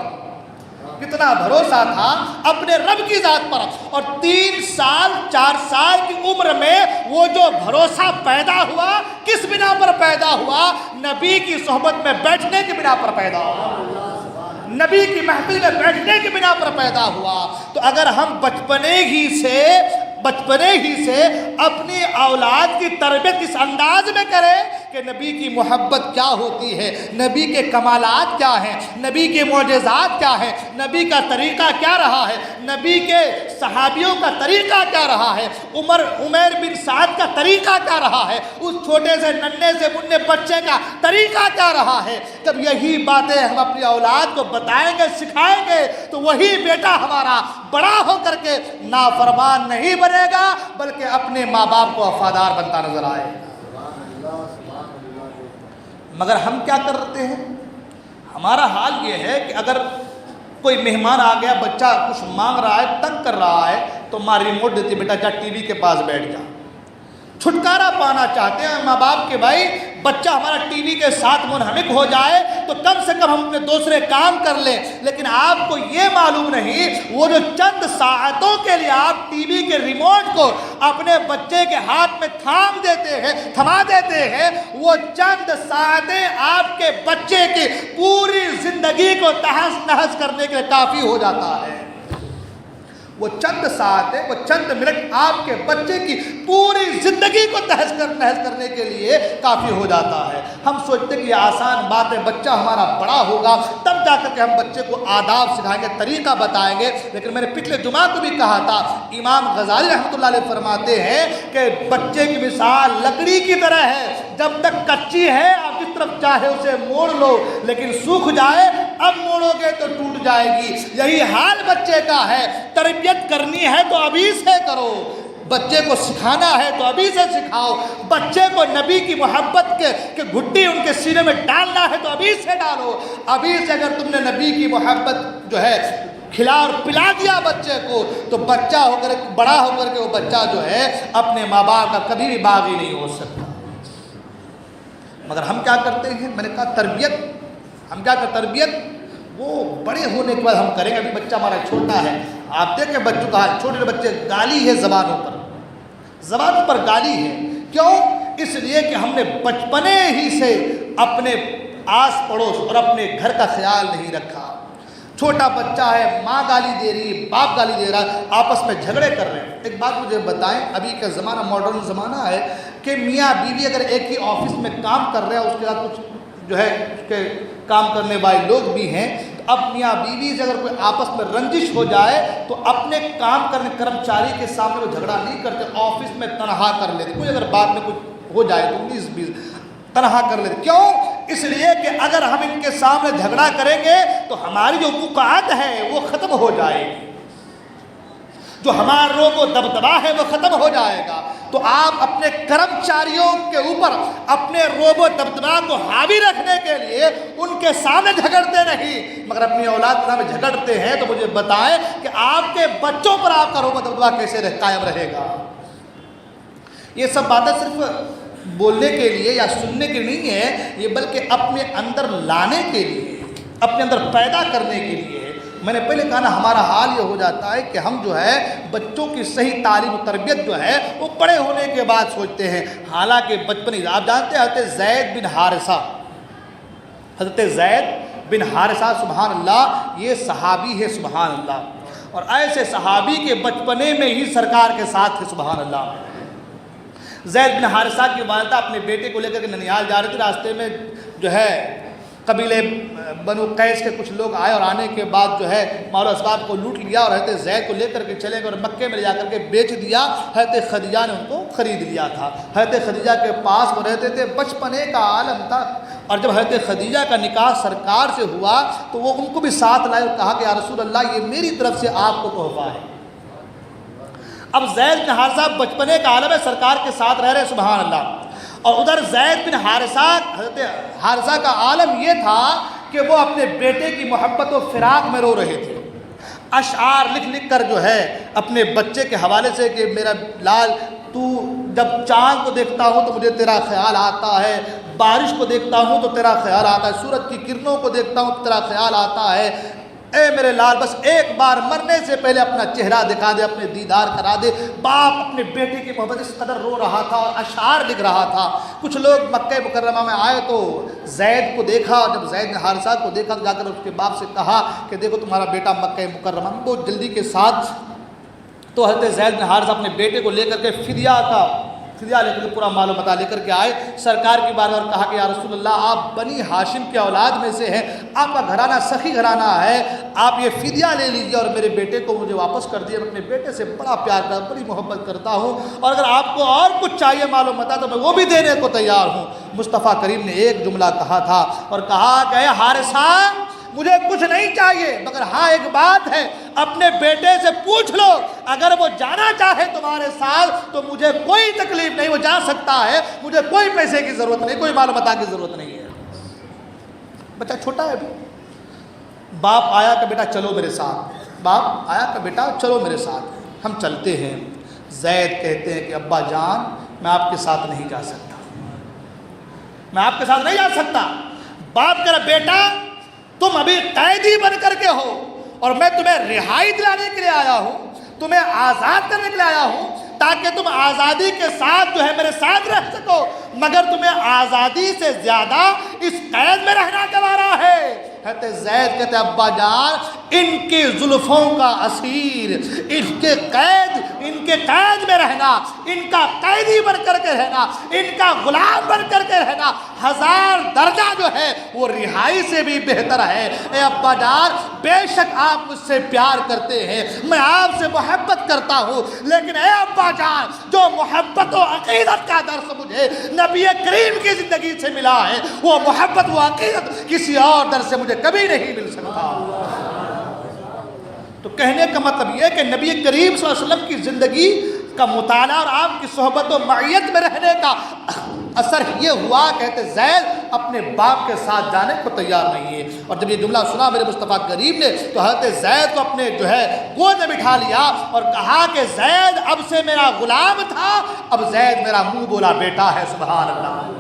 Speaker 1: کتنا بھروسہ تھا اپنے رب کی ذات پر، اور 3 سال 4 سال کی عمر میں وہ جو بھروسہ پیدا ہوا کس بنا پر پیدا ہوا؟ نبی کی صحبت میں بیٹھنے کی بنا پر پیدا ہوا، نبی کی محفل میں بیٹھنے کی بنا پر پیدا ہوا۔ تو اگر ہم بچپنے ہی سے اپنی اولاد کی تربیت اس انداز میں کریں کہ نبی کی محبت کیا ہوتی ہے، نبی کے کمالات کیا ہیں، نبی کے معجزات کیا ہیں، نبی کا طریقہ کیا رہا ہے، نبی کے صحابیوں کا طریقہ کیا رہا ہے، عمیر بن سعد کا طریقہ کیا رہا ہے، اس چھوٹے سے ننھے سے مننے بچے کا طریقہ کیا رہا ہے، جب یہی باتیں ہم اپنی اولاد کو بتائیں گے سکھائیں گے تو وہی بیٹا ہمارا بڑا ہو کر کے نافرمان نہیں بنے گا بلکہ اپنے ماں باپ کو وفادار بنتا نظر آئے گا۔ مگر ہم کیا کرتے ہیں؟ ہمارا حال یہ ہے کہ اگر کوئی مہمان آ گیا، بچہ کچھ مانگ رہا ہے، تنگ کر رہا ہے، تو ماں ریموٹ دیتی، بیٹا جا ٹی وی کے پاس بیٹھ جا۔ چھٹکارا پانا چاہتے ہیں ماں باپ کے، بھائی بچہ ہمارا ٹی وی کے ساتھ منہمک ہو جائے تو کم سے کم ہم اپنے دوسرے کام کر لیں، لیکن آپ کو یہ معلوم نہیں وہ جو چند ساعتوں کے لیے آپ ٹی وی کے ریموٹ کو اپنے بچے کے ہاتھ میں تھما دیتے ہیں، وہ چند ساعتیں آپ کے بچے کی پوری زندگی کو تہس نہس کرنے کے لیے کافی ہو جاتا ہے۔ وہ چند ساعتیں، وہ چند منٹ آپ کے بچے کی پوری زندگی کو تہس نہس کرنے کے لیے کافی ہو جاتا ہے۔ ہم سوچتے کہ یہ آسان بات ہے، بچہ ہمارا بڑا ہوگا تب جا کر کے ہم بچے کو آداب سکھائیں گے، طریقہ بتائیں گے، لیکن میں نے پچھلے جمعہ کو بھی کہا تھا، امام غزالی رحمۃ اللہ علیہ فرماتے ہیں کہ بچے کی مثال لکڑی کی طرح ہے، جب تک کچی ہے آپ جس طرف چاہے اسے موڑ لو، لیکن سوکھ جائے اب موڑو گے تو ٹوٹ جائے گی۔ یہی حال بچے کا ہے، تربیت کرنی ہے تو ابھی سے کرو، بچے کو سکھانا ہے تو ابھی سے سکھاؤ، بچے کو نبی کی محبت کے گھٹی ان کے سینے میں ڈالنا ہے تو ابھی سے ڈالو۔ ابھی سے اگر تم نے نبی کی محبت جو ہے کھلا اور پلا دیا بچے کو تو بچہ ہو کر بڑا ہو کر کے وہ بچہ جو ہے اپنے ماں باپ کا کبھی بھی باغی نہیں ہو سکتا۔ مگر ہم کیا کرتے ہیں؟ میں نے کہا تربیت، ہم کیا کرتے تربیت وہ بڑے ہونے کے بعد ہم کریں گے، ابھی بچہ ہمارا چھوٹا ہے۔ آپ دیکھیں بچوں کا، چھوٹے بچے گالی ہے زبانوں پر گالی ہے، کیوں؟ اس لیے کہ ہم نے بچپنے ہی سے اپنے آس پڑوس اور اپنے گھر کا خیال نہیں رکھا۔ چھوٹا بچہ ہے، ماں گالی دے رہی ہے، باپ گالی دے رہا ہے، آپس میں جھگڑے کر رہے ہیں۔ ایک بات مجھے بتائیں، ابھی کا زمانہ ماڈرن زمانہ ہے کہ میاں بیوی اگر ایک ہی آفس میں کام کر رہے ہیں، اس کے ساتھ کچھ جو ہے اس کے کام کرنے والے لوگ بھی ہیں، تو اب میاں بیوی سے اگر کوئی آپس میں رنجش ہو جائے تو اپنے کام کرنے کرمچاری کے سامنے وہ جھگڑا نہیں کرتے، آفس میں تنہا کر لیتے، کوئی اگر بعد میں کچھ ہو جائے تو 19-20 تنہا کر لیتے۔ کیوں؟ اس لیے کہ اگر ہم ان کے سامنے جھگڑا کریں گے تو ہماری جو وقعت ہے وہ ختم ہو جائے گی، جو ہمارا روب و دبدبا ہے وہ ختم ہو جائے گا۔ تو آپ اپنے کرمچاریوں کے اوپر اپنے روب و دبدبا کو حاوی رکھنے کے لیے ان کے سامنے جھگڑتے نہیں، مگر اپنی اولاد کے سامنے جھگڑتے ہیں، تو مجھے بتائیں کہ آپ کے بچوں پر آپ کا روب و دبدبا کیسے قائم رہے گا؟ یہ سب باتیں صرف بولنے کے لیے یا سننے کے نہیں ہے، یہ بلکہ اپنے اندر لانے کے لیے، اپنے اندر پیدا کرنے کے لیے۔ میں نے پہلے کہا نا، ہمارا حال یہ ہو جاتا ہے کہ ہم جو ہے بچوں کی صحیح تعلیم و تربیت جو ہے وہ بڑے ہونے کے بعد سوچتے ہیں، حالانکہ بچپن ہی آپ جانتے ہیں حضرت زید بن حارثہ سبحان اللہ، یہ صحابی ہے سبحان اللہ، اور ایسے صحابی کے بچپنے میں ہی سرکار کے ساتھ ہے سبحان اللہ۔
Speaker 2: زید بن حارثہ کی والدہ اپنے بیٹے کو لے کر کے ننیال جا رہے تھے، راستے میں جو ہے قبیلے بنو قیس کے کچھ لوگ آئے اور آنے کے بعد جو ہے مال و اسباب کو لوٹ لیا اور حضرت زید کو لے کر کے چلے گئے اور مکے میں لے جا کر کے بیچ دیا۔ حضرت خدیجہ نے ان کو خرید لیا تھا۔ حضرت خدیجہ کے پاس وہ رہتے تھے، بچپنے کا عالم تھا، اور جب حضرت خدیجہ کا نکاح سرکار سے ہوا تو وہ ان کو بھی ساتھ لائے اور کہا کہ یا رسول اللہ یہ میری طرف سے آپ کو تحفہ ہے۔ اب زید بن حارثہ بچپنے کا عالم ہے، سرکار کے ساتھ رہ رہے، سبحان اللہ۔ اور ادھر زید بن حارثہ، حضرت حارثہ کا عالم یہ تھا کہ وہ اپنے بیٹے کی محبت و فراق میں رو رہے تھے، اشعار لکھ لکھ کر جو ہے اپنے بچے کے حوالے سے کہ میرا لال تو جب چاند کو دیکھتا ہوں تو مجھے تیرا خیال آتا ہے، بارش کو دیکھتا ہوں تو تیرا خیال آتا ہے، سورج کی کرنوں کو دیکھتا ہوں تو تیرا خیال آتا ہے، اے میرے لال بس ایک بار مرنے سے پہلے اپنا چہرہ دکھا دے، اپنے دیدار کرا دے۔ باپ اپنے بیٹے کی محبت اس قدر رو رہا تھا اور اشعار لکھ رہا تھا۔ کچھ لوگ مکہ مکرمہ میں آئے تو زید کو دیکھا، اور جب زید نے حارثہ کو دیکھا تو جا کر اس کے باپ سے کہا کہ دیکھو تمہارا بیٹا مکہ مکرمہ میں، بہت جلدی کے ساتھ تو حضرت زید نے حارثہ اپنے بیٹے کو لے کر کے فدیہ لے کر پورا مال و متاع لے کر کے آئے سرکار کی بارگاہ اور کہا کہ یا رسول اللہ آپ بنی ہاشم کے اولاد میں سے ہیں، آپ کا گھرانہ سخی گھرانہ ہے، آپ یہ فدیہ لے لیجیے اور میرے بیٹے کو مجھے واپس کر دیے، میں اپنے بیٹے سے بڑا پیار کرتا ہوں، بڑی محبت کرتا ہوں، اور اگر آپ کو اور کچھ چاہیے مال و متاع تو میں وہ بھی دینے کو تیار ہوں۔ مصطفیٰ کریم نے ایک جملہ کہا تھا اور کہا کہ اے حارثہ مجھے کچھ نہیں چاہیے، مگر ہاں ایک بات ہے، اپنے بیٹے سے پوچھ لو، اگر وہ جانا چاہے تمہارے ساتھ تو مجھے کوئی تکلیف نہیں، وہ جا سکتا ہے، مجھے کوئی پیسے کی ضرورت نہیں، کوئی مال و متاع کی ضرورت نہیں ہے۔ بچہ چھوٹا ہے ابھی، باپ آیا کہ بیٹا چلو میرے ساتھ، باپ آیا کہ بیٹا چلو میرے ساتھ، ہم چلتے ہیں۔ زید کہتے ہیں کہ ابا جان میں آپ کے ساتھ نہیں جا سکتا، میں آپ کے ساتھ نہیں جا سکتا۔ باپ کہہ رہا بیٹا تم ابھی قیدی بن کر کے ہو اور میں تمہیں رہائی دلانے کے لیے آیا ہوں، تمہیں آزاد کرنے کے لیے آیا ہوں تاکہ تم آزادی کے ساتھ جو ہے میرے ساتھ رہ سکو، مگر تمہیں آزادی سے زیادہ اس قید میں رہنا گوارا ہے۔ حضرت زید کہتے ہیں ابا جان ان کی زلفوں کا اسیر، ان کے قید میں رہنا، ان کا قیدی بن کر کے رہنا، ان کا غلام بن کر کے رہنا 1000 درجہ جو ہے وہ رہائی سے بھی بہتر ہے۔ اے ابا جان بے شک آپ مجھ سے پیار کرتے ہیں، میں آپ سے محبت کرتا ہوں، لیکن اے ابا جان جو محبت و عقیدت کا درس مجھے نبی کریم کی زندگی سے ملا ہے، وہ محبت و عقیدت کسی اور درس سے مجھے کبھی نہیں مل سکتا۔ تو کہنے کا مطلب یہ کہ نبی کریم صلی اللہ علیہ وسلم کی زندگی کا مطالعہ اور آپ کی صحبت و معیت میں رہنے کا اثر یہ ہوا کہتے زید اپنے باپ کے ساتھ جانے کو تیار نہیں ہے۔ اور جب یہ جملہ سنا میرے مصطفیٰ کریم نے تو حضرت زید کو اپنے جو ہے گود میں بٹھا لیا اور کہا کہ زید اب سے میرا غلام تھا، اب زید میرا منہ بولا بیٹا ہے، سبحان اللہ۔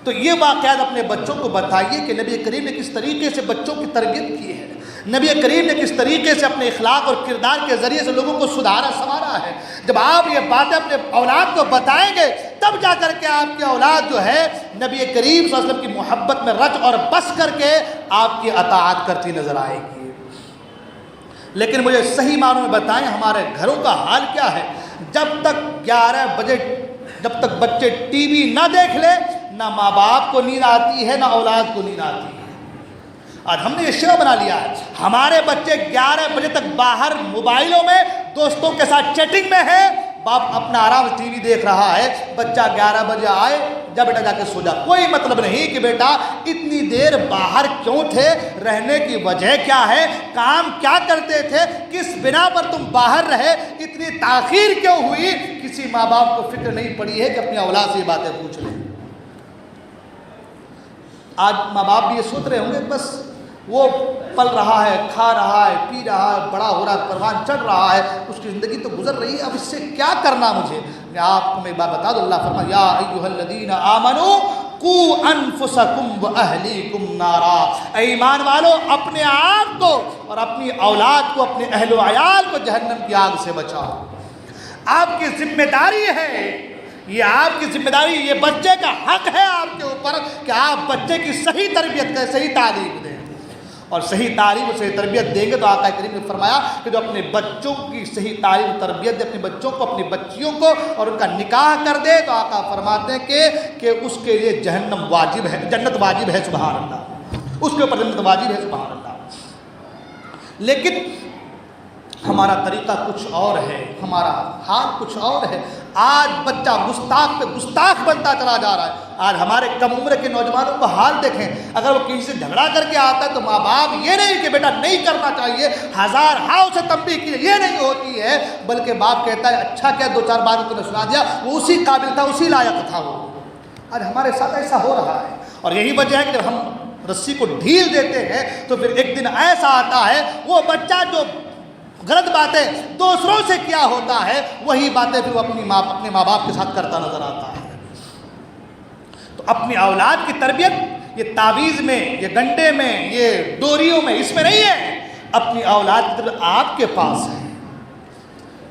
Speaker 2: تو یہ واقعات اپنے بچوں کو بتائیے کہ نبی کریم نے کس طریقے سے بچوں کی تربیت کی ہے، نبی کریم نے کس طریقے سے اپنے اخلاق اور کردار کے ذریعے سے لوگوں کو سدھارا سنوارا ہے۔ جب آپ یہ باتیں اپنے اولاد کو بتائیں گے تب جا کر کے آپ کی اولاد جو ہے نبی کریم صلی اللہ علیہ وسلم کی محبت میں رچ اور بس کر کے آپ کی اطاعت کرتی نظر آئے گی۔ لیکن مجھے صحیح معنوں میں بتائیں ہمارے گھروں کا حال کیا ہے؟ جب تک 11 بجے جب تک بچے ٹی وی نہ دیکھ لے نہ ماں باپ کو نیند آتی ہے نہ اولاد کو نیند آتی ہے۔ آج ہم نے یہ شعر بنا لیا ہے، ہمارے بچے 11 بجے تک باہر موبائلوں میں دوستوں کے ساتھ چیٹنگ میں ہے، باپ اپنا آرام ٹی وی دیکھ رہا ہے، بچہ 11 بجے آئے جا بیٹا جا کے سو جا۔ کوئی مطلب نہیں کہ بیٹا اتنی دیر باہر کیوں تھے، رہنے کی وجہ کیا ہے، کام کیا کرتے تھے، کس بنا پر تم باہر رہے، اتنی تاخیر کیوں ہوئی، کسی ماں باپ کو فکر نہیں پڑی ہے کہ اپنی اولاد سے یہ باتیں پوچھ لیں۔ آج ماں باپ بھی یہ سوچ رہے ہوں گے بس وہ پل رہا ہے، کھا رہا ہے، پی رہا ہے، بڑا ہو رہا ہے، پروان چڑھ رہا ہے، اس کی زندگی تو گزر رہی ہے، اب اس سے کیا کرنا مجھے۔ میں آپ کو ایک بات بتا دوں، اللہ فرمایا یا ایھا الذین آمنوا قوا انفسکم واہلیکم نارا، اے ایمان والو اپنے آپ کو اور اپنی اولاد کو، اپنے اہل و عیال کو جہنم کی آگ سے بچاؤ۔ آپ کی ذمہ داری ہے، یہ آپ کی ذمہ داری، یہ بچے کا حق ہے آپ کے اوپر کہ آپ بچے کی صحیح تربیت کریں، صحیح تعلیم دیں۔ اور صحیح تعلیم اور صحیح تربیت دیں گے تو آقا کریم نے فرمایا کہ جو اپنے بچوں کی صحیح تعلیم و تربیت دے، اپنے بچوں کو اپنی بچیوں کو اور ان کا نکاح کر دے تو آقا فرماتے ہیں کہ اس کے لیے جہنم واجب ہے، جنت واجب ہے، سبحان اللہ، اس کے اوپر جنت واجب ہے، سبحان اللہ۔ لیکن ہمارا طریقہ کچھ اور ہے، ہمارا حال کچھ اور ہے۔ آج بچہ گستاخ پہ گستاخ بنتا چلا جا رہا ہے۔ آج ہمارے کم عمر کے نوجوانوں کو حال دیکھیں، اگر وہ کسی سے جھگڑا کر کے آتا ہے تو ماں باپ یہ نہیں کہ بیٹا نہیں کرنا چاہیے، ہزار ہاؤ سے تنبیہ کی، یہ نہیں ہوتی ہے، بلکہ باپ کہتا ہے اچھا کیا دو چار باتیں تو نے سنا دیا، وہ اسی قابل تھا، اسی لائق تھا وہ۔ آج ہمارے ساتھ ایسا ہو رہا ہے، اور یہی وجہ ہے کہ جب ہم رسی کو ڈھیل دیتے ہیں تو پھر ایک دن ایسا آتا ہے وہ بچہ جو غلط باتیں دوسروں سے کیا ہوتا ہے وہی باتیں پھر وہ اپنے ماں باپ کے ساتھ کرتا نظر آتا ہے۔ تو اپنی اولاد کی تربیت یہ تعویذ میں، یہ گنڈے میں، یہ ڈوریوں میں، اس میں نہیں ہے، اپنی اولاد کی تربیت آپ کے پاس ہے۔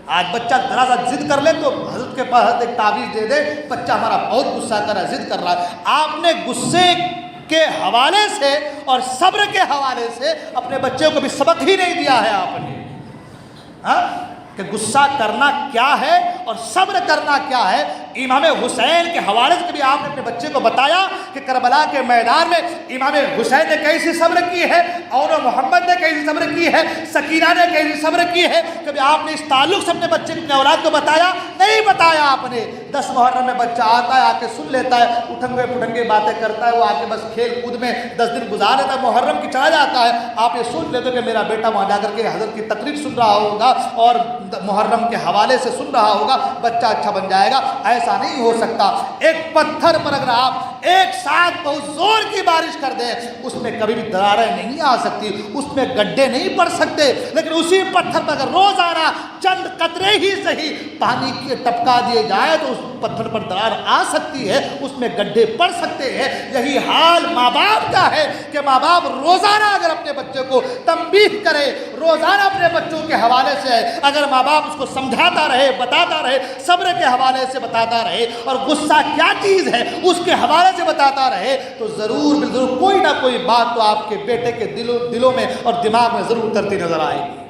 Speaker 2: آج بچہ ذرا سا ضد کر لے تو حضرت کے پاس حضرت ایک تعویذ دے دے، بچہ ہمارا بہت غصہ کر رہا ہے، ضد کر رہا ہے۔ آپ نے غصے کے حوالے سے اور صبر کے حوالے سے اپنے بچے کو بھی سبق ہی نہیں دیا ہے آپ نے، کہ غصہ کرنا کیا ہے اور صبر کرنا کیا ہے۔ امام حسین کے حوالے سے کبھی آپ نے اپنے بچے کو بتایا کہ کربلا کے میدان میں امام حسین نے کیسی صبر کی ہے، اور محمد نے کیسی صبر کی ہے، سکینہ نے کیسی صبر کی ہے؟ کبھی آپ نے اس تعلق سے اپنے بچے اپنے اولاد کو بتایا؟ نہیں بتایا آپ نے۔ 10 محرم میں بچہ آتا ہے، آ کے سن لیتا ہے، اٹھنگے پٹنگے باتیں کرتا ہے، وہ آ کے بس کھیل کود میں 10 دن گزار لیتا ہے، محرم کی چلا جاتا ہے۔ آپ یہ سن لیتے کہ میرا بیٹا وہاں جا کر کے حضرت کی تقریر سن رہا ہوگا اور محرم کے حوالے سے سن رہا ہوگا، بچہ اچھا بن جائے گا۔ ایسا نہیں ہو سکتا۔ ایک پتھر پر اگر آپ ایک ساتھ بہت زور کی بارش کر دیں، اس میں کبھی بھی دراریں نہیں آ سکتی، اس میں گڈھے نہیں پڑ سکتے، لیکن اسی پتھر پر اگر روزانہ چند قطرے ہی صحیح پانی کے ٹپکا دیے جائے تو اس پتھر پر درار آ سکتی ہے، اس میں گڈھے پڑ سکتے ہیں۔ یہی حال ماں باپ کا ہے کہ ماں باپ روزانہ اگر اپنے بچے کو تنبیہ کرے، روزانہ اپنے بچوں کے حوالے سے اگر ماں باپ اس کو سمجھاتا رہے، بتاتا رہے، صبر کے حوالے سے بتاتا رہے، اور غصہ کیا چیز ہے اس کے حوالے سے بتاتا رہے، تو ضرور بالضرور کوئی نہ کوئی بات تو آپ کے بیٹے کے دلوں میں اور دماغ میں ضرور اترتی نظر آئے گی۔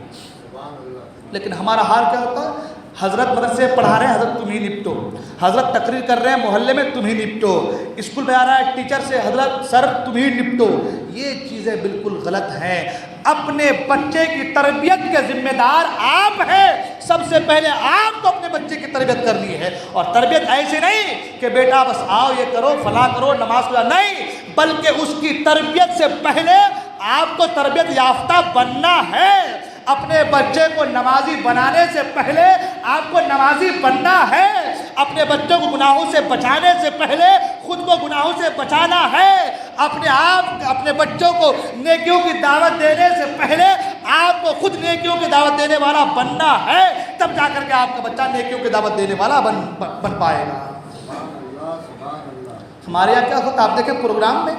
Speaker 2: لیکن ہمارا حال کیا ہوتا ہے؟ حضرت مدرسے پڑھا رہے ہیں، حضرت تم ہی نپٹو، حضرت تقریر کر رہے ہیں محلے میں، تم ہی نپٹو، اسکول میں آ رہا ہے ٹیچر سے، حضرت سر تم ہی نپٹو۔ یہ چیزیں بالکل غلط ہیں۔ اپنے بچے کی تربیت کے ذمہ دار آپ ہیں۔ سب سے پہلے آپ کو اپنے بچے کی تربیت کرنی ہے، اور تربیت ایسے نہیں کہ بیٹا بس آؤ یہ کرو فلاں کرو نماز پڑھو، نہیں، بلکہ اس کی تربیت سے پہلے آپ کو تربیت یافتہ بننا ہے۔ اپنے بچے کو نمازی بنانے سے پہلے آپ کو نمازی بننا ہے۔ اپنے بچوں کو گناہوں سے بچانے سے پہلے خود کو گناہوں سے بچانا ہے۔ اپنے بچوں کو نیکیوں کی دعوت دینے سے پہلے آپ کو خود نیکیوں کی دعوت دینے والا بننا ہے، تب جا کر کے آپ کا بچہ نیکیوں کی دعوت دینے والا بن پائے گا۔ ہمارے یہاں کیا ہوتا ہے آپ دیکھیں پروگرام میں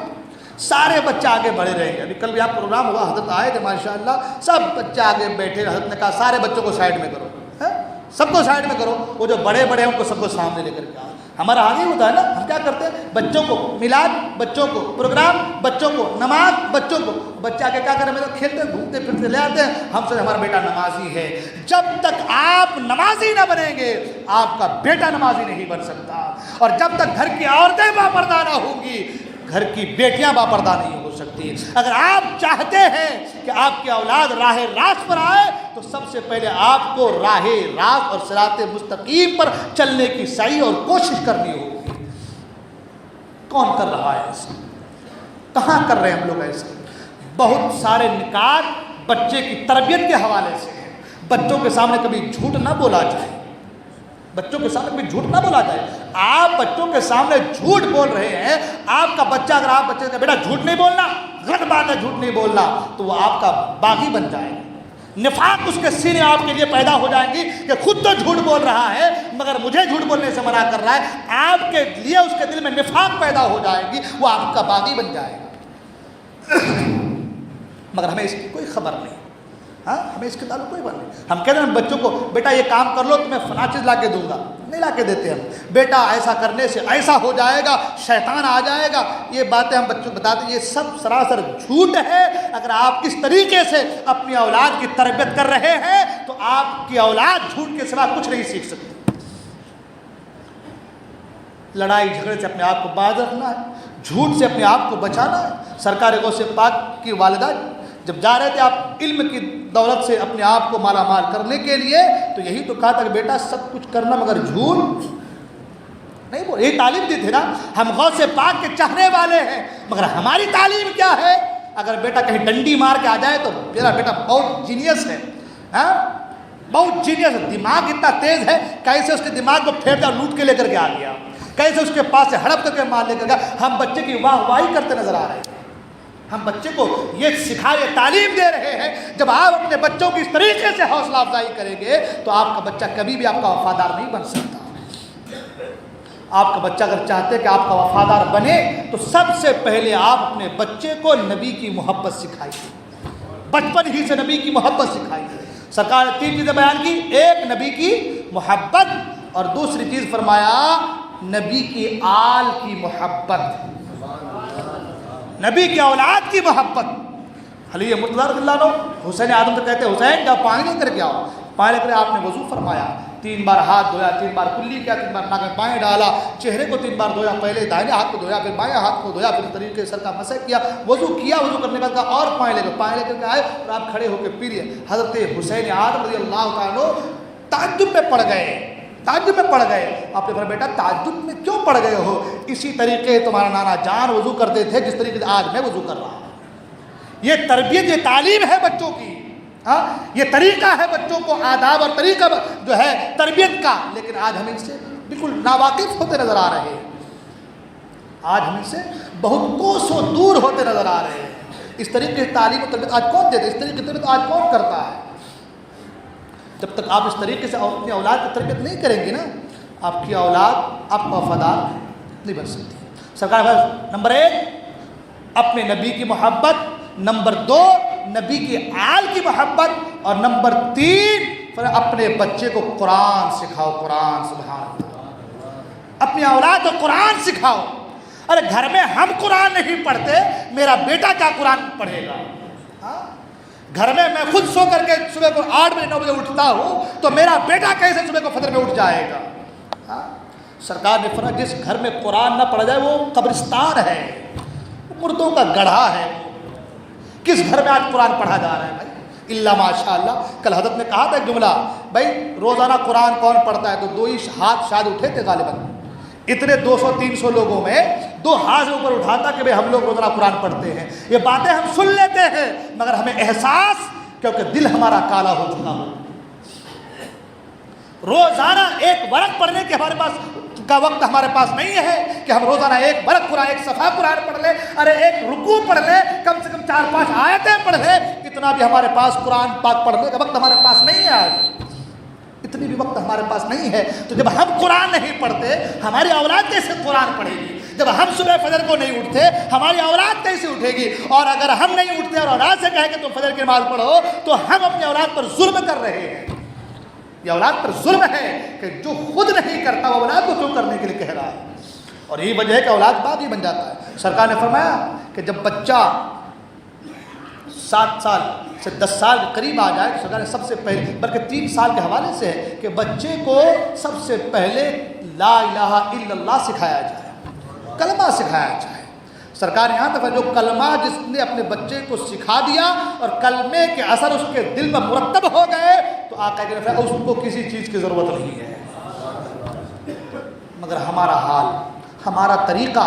Speaker 2: سارے بچے آگے بڑھے رہیں گے۔ ابھی کل بھی آپ پروگرام ہوا، حضرت آئے تھے ماشاءاللہ، سب بچے آگے بیٹھے، حضرت نے کہا سارے بچوں کو سائڈ میں کرو، سب کو سائڈ میں کرو، وہ جو بڑے بڑے ہیں ان کو سب کو سامنے لے کر کے آؤ۔ ہمارا حال ہی ہوتا ہے نا، ہم کیا کرتے ہیں بچوں کو میلاد، بچوں کو پروگرام، بچوں کو نماز، بچوں کو بچے آگے کیا کریں، تو کھیلتے گھومتے پھرتے لے آتے ہیں، ہم سے ہمارا بیٹا نمازی ہے۔ جب تک آپ نمازی نہ بنیں گے آپ کا بیٹا نمازی نہیں بن سکتا، اور جب تک گھر کی عورتیں باپردہ نہ ہوں گی گھر کی بیٹیاں باپردہ نہیں ہو سکتی۔ اگر آپ چاہتے ہیں کہ آپ کی اولاد راہ راست پر آئے تو سب سے پہلے آپ کو راہ راست اور صراط مستقیم پر چلنے کی سعی اور کوشش کرنی ہوگی۔ کون کر رہا ہے ایسا؟ کہاں کر رہے ہیں ہم لوگ ایسا؟ بہت سارے نکات بچے کی تربیت کے حوالے سے ہیں۔ بچوں کے سامنے کبھی جھوٹ نہ بولا جائے، بچوں کے سامنے کبھی جھوٹ نہ بولا جائے۔ آپ بچوں کے سامنے جھوٹ بول رہے ہیں، آپ کا بچہ اگر آپ بچے کا بیٹا جھوٹ نہیں بولنا، غلط بات ہے جھوٹ نہیں بولنا، تو وہ آپ کا باغی بن جائے گا۔ نفاق اس کے سینے آپ کے لیے پیدا ہو جائیں گی کہ خود تو جھوٹ بول رہا ہے مگر مجھے جھوٹ بولنے سے منع کر رہا ہے، آپ کے لیے اس کے دل میں نفاق پیدا ہو جائے گی، وہ آپ کا باغی بن جائے گا۔ مگر ہمیں اس کی کوئی خبر نہیں، ہمیں اس کے تعلق کوئی بات نہیں۔ ہم کہتے ہیں بچوں کو بیٹا یہ کام کر لو تو میں فلاں چیز لا کے دوں گا، نہیں لا کے دیتے ہم. بیٹا ایسا کرنے سے ایسا ہو جائے گا, شیطان آ جائے گا, یہ باتیں ہم بچوں کو بتاتے ہیں. یہ سب سراسر جھوٹ ہے. اگر آپ اس طریقے سے اپنی اولاد کی تربیت کر رہے ہیں تو آپ کی اولاد جھوٹ کے سوا کچھ نہیں سیکھ سکتی. لڑائی جھگڑے سے اپنے آپ کو باز رکھنا ہے, جھوٹ سے اپنے آپ کو بچانا ہے. سرکار غوث پاک کی والدہ جب جا رہے تھے آپ علم کی دولت سے اپنے آپ کو مالا مال کرنے کے لیے, تو یہی تو کہا تھا کہ بیٹا سب کچھ کرنا مگر جھوٹ نہیں بول. یہی تعلیم دی تھی نا, ہم غوث پاک کے چاہنے والے ہیں مگر ہماری تعلیم کیا ہے. اگر بیٹا کہیں ڈنڈی مار کے آ جائے تو میرا بیٹا بہت جینیس ہے, بہت جینیس ہے, دماغ اتنا تیز ہے, کیسے اس کے دماغ کو پھیر کر لوٹ کے لے کر کے آ گیا, کیسے اس کے پاس سے ہڑپ کر کے مال لے کر گیا. ہم بچے کی واہ واہی کرتے نظر آ رہے ہیں. ہم بچے کو یہ سکھائے تعلیم دے رہے ہیں. جب آپ اپنے بچوں کی اس طریقے سے حوصلہ افزائی کریں گے تو آپ کا بچہ کبھی بھی آپ کا وفادار نہیں بن سکتا. آپ کا بچہ اگر چاہتے کہ آپ کا وفادار بنے تو سب سے پہلے آپ اپنے بچے کو نبی کی محبت سکھائیے, بچپن ہی سے نبی کی محبت سکھائیے. سرکار نے 3 چیزیں بیان کی, ایک نبی کی محبت, اور دوسری چیز فرمایا نبی کی آل کی محبت, نبی کی اولاد کی محبت. علی مرتضیٰ رضی اللہ عنہ حسین آدم تو کہتے ہیں حسین کیا پانی لے کر کے آؤ. پانی لے کر آپ نے وضو فرمایا, 3 بار ہاتھ دھویا, 3 بار کلی کیا, 3 بار ناک میں پانی ڈالا, چہرے کو 3 بار دھویا, پہلے دائیں ہاتھ کو دھویا, پھر بائیں ہاتھ کو دھویا, پھر طریقے سے سر کا مسح کیا, وضو کیا. وضو کرنے کے بعد کہا اور پانی لے کر کے آئے اور آپ کھڑے ہو کے پی لیے. حضرت حسین آدم رضی اللہ تعالیٰ عنہ تعجب میں پڑ گئے, تعجب میں پڑ گئے. آپ نے فرمایا بیٹا تعجب میں کیوں پڑ گئے ہو, اسی طریقے تمہارا نانا جان وضو کرتے تھے جس طریقے سے آج میں وضو کر رہا ہوں. یہ تربیت, یہ تعلیم ہے بچوں کی, یہ طریقہ ہے بچوں کو آداب اور طریقہ جو ہے تربیت کا. لیکن آج ہم ان سے بالکل ناواقف ہوتے نظر آ رہے ہیں, آج ہم ان سے بہت کوسوں دور ہوتے نظر آ رہے ہیں. اس طریقے سے تعلیم و تربیت آج کون دیتے, اس طریقے سے تربیت آج کون کرتا ہے. جب تک آپ اس طریقے سے اپنی اولاد کی تربیت نہیں کریں گے نا, آپ کی اولاد آپ کا وفادار نہیں بن سکتی. سرکار نمبر 1 اپنے نبی کی محبت, نمبر 2 نبی کی آل کی محبت, اور نمبر 3 اپنے بچے کو قرآن سکھاؤ. قرآن, سبحان اللہ, اپنی اولاد کو قرآن سکھاؤ. ارے گھر میں ہم قرآن نہیں پڑھتے, میرا بیٹا کیا قرآن پڑھے گا. گھر میں میں خود سو کر کے صبح کو 8 بجے 9 بجے اٹھتا ہوں تو میرا بیٹا کیسے صبح کو فجر میں اٹھ جائے گا. سرکار نے فرمایا جس گھر میں قرآن نہ پڑھا جائے وہ قبرستان ہے, مردوں کا گڑھا ہے. کس گھر میں آج قرآن پڑھا جا رہا ہے بھائی, اللہ ماشاء اللہ. کل حضرت نے کہا تھا ایک جملہ, بھائی روزانہ قرآن کون پڑھتا ہے, تو 2 ہی ہاتھ شاید اٹھے تھے غالباً. اتنے 200-300 لوگوں میں 2 ہاتھ اوپر اٹھاتا کہ بھائی ہم لوگ روزانہ قرآن پڑھتے ہیں. یہ باتیں ہم سن لیتے ہیں مگر ہمیں احساس, کیونکہ دل ہمارا کالا ہو چکا ہو. روزانہ 1 ورق پڑھنے کے ہمارے پاس کا وقت ہمارے پاس نہیں ہے کہ ہم روزانہ 1 ورق قرآن, 1 صفحہ قرآن پڑھ لیں. ارے 1 رکوع پڑھ لیں, کم سے کم 4-5 آیتیں پڑھ لیں. اتنا بھی ہمارے پاس قرآن پاک پڑھنے کا وقت ہمارے پاس نہیں ہے آج, اتنی بھی وقت ہمارے پاس نہیں ہے. تو جب ہم قرآن نہیں پڑھتے ہماری اولاد کیسے قرآن پڑھے گی. جب ہم صبح فجر کو نہیں اٹھتے ہماری اولاد کیسے اٹھے گی. اور اگر ہم نہیں اٹھتے اور اولاد سے کہیں کہ تم فجر کی نماز پڑھو تو ہم اپنی اولاد پر ظلم کر رہے ہیں. یہ اولاد پر ظلم ہے کہ جو خود نہیں کرتا وہ اولاد کو کیوں کرنے کے لیے کہہ رہا ہے. اور یہی وجہ ہے کہ اولاد باغی بن جاتا ہے. سرکار نے فرمایا کہ جب بچہ 7 سال سے 10 سال کے قریب آ جائے, سرکار نے سب سے پہلے, بلکہ 3 سال کے حوالے سے ہے کہ بچے کو سب سے پہلے لا الہ الا اللہ سکھایا جائے, کلمہ سکھایا جائے. سرکار یہاں تک جو کلمہ جس نے اپنے بچے کو سکھا دیا اور کلمے کے اثر اس کے دل میں مرتب ہو گئے تو آقا کے نفع اس کو کسی چیز کی ضرورت نہیں ہے. مگر ہمارا حال, ہمارا طریقہ,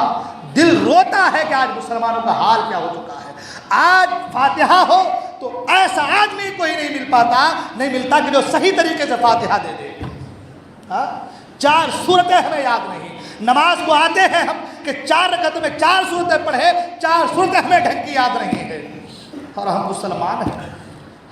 Speaker 2: دل روتا ہے کہ آج مسلمانوں کا حال کیا ہو چکا ہے. آج فاتحہ ہو تو ایسا آدمی کوئی نہیں ملتا کہ جو صحیح طریقے سے فاتحہ دے دے. 4 سورتیں ہمیں یاد نہیں, نماز کو آتے ہیں ہم کہ 4 رکعتوں میں 4 سورتیں پڑھے, 4 سورتیں ہمیں ڈھنگ کی یاد نہیں ہے. اور ہم مسلمان ہیں,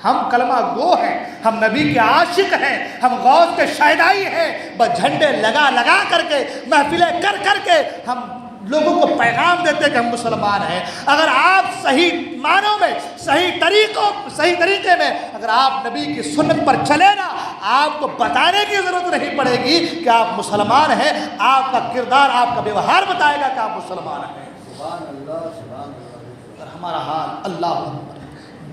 Speaker 2: ہم کلمہ گو ہیں, ہم نبی کے عاشق ہیں, ہم غوث کے شیدائی ہیں. بس جھنڈے لگا کر کے, محفلیں کر کے ہم لوگوں کو پیغام دیتے کہ ہم مسلمان ہیں. اگر آپ صحیح معنوں میں صحیح طریقے میں اگر آپ نبی کی سنت پر چلے نا، آپ کو بتانے کی ضرورت نہیں پڑے گی کہ آپ مسلمان ہیں. آپ کا کردار، آپ کا ویوہار بتائے گا کہ آپ مسلمان ہیں.
Speaker 3: سبحان اللہ سبحان اللہ.
Speaker 2: اور ہمارا حال اللہ اکبر،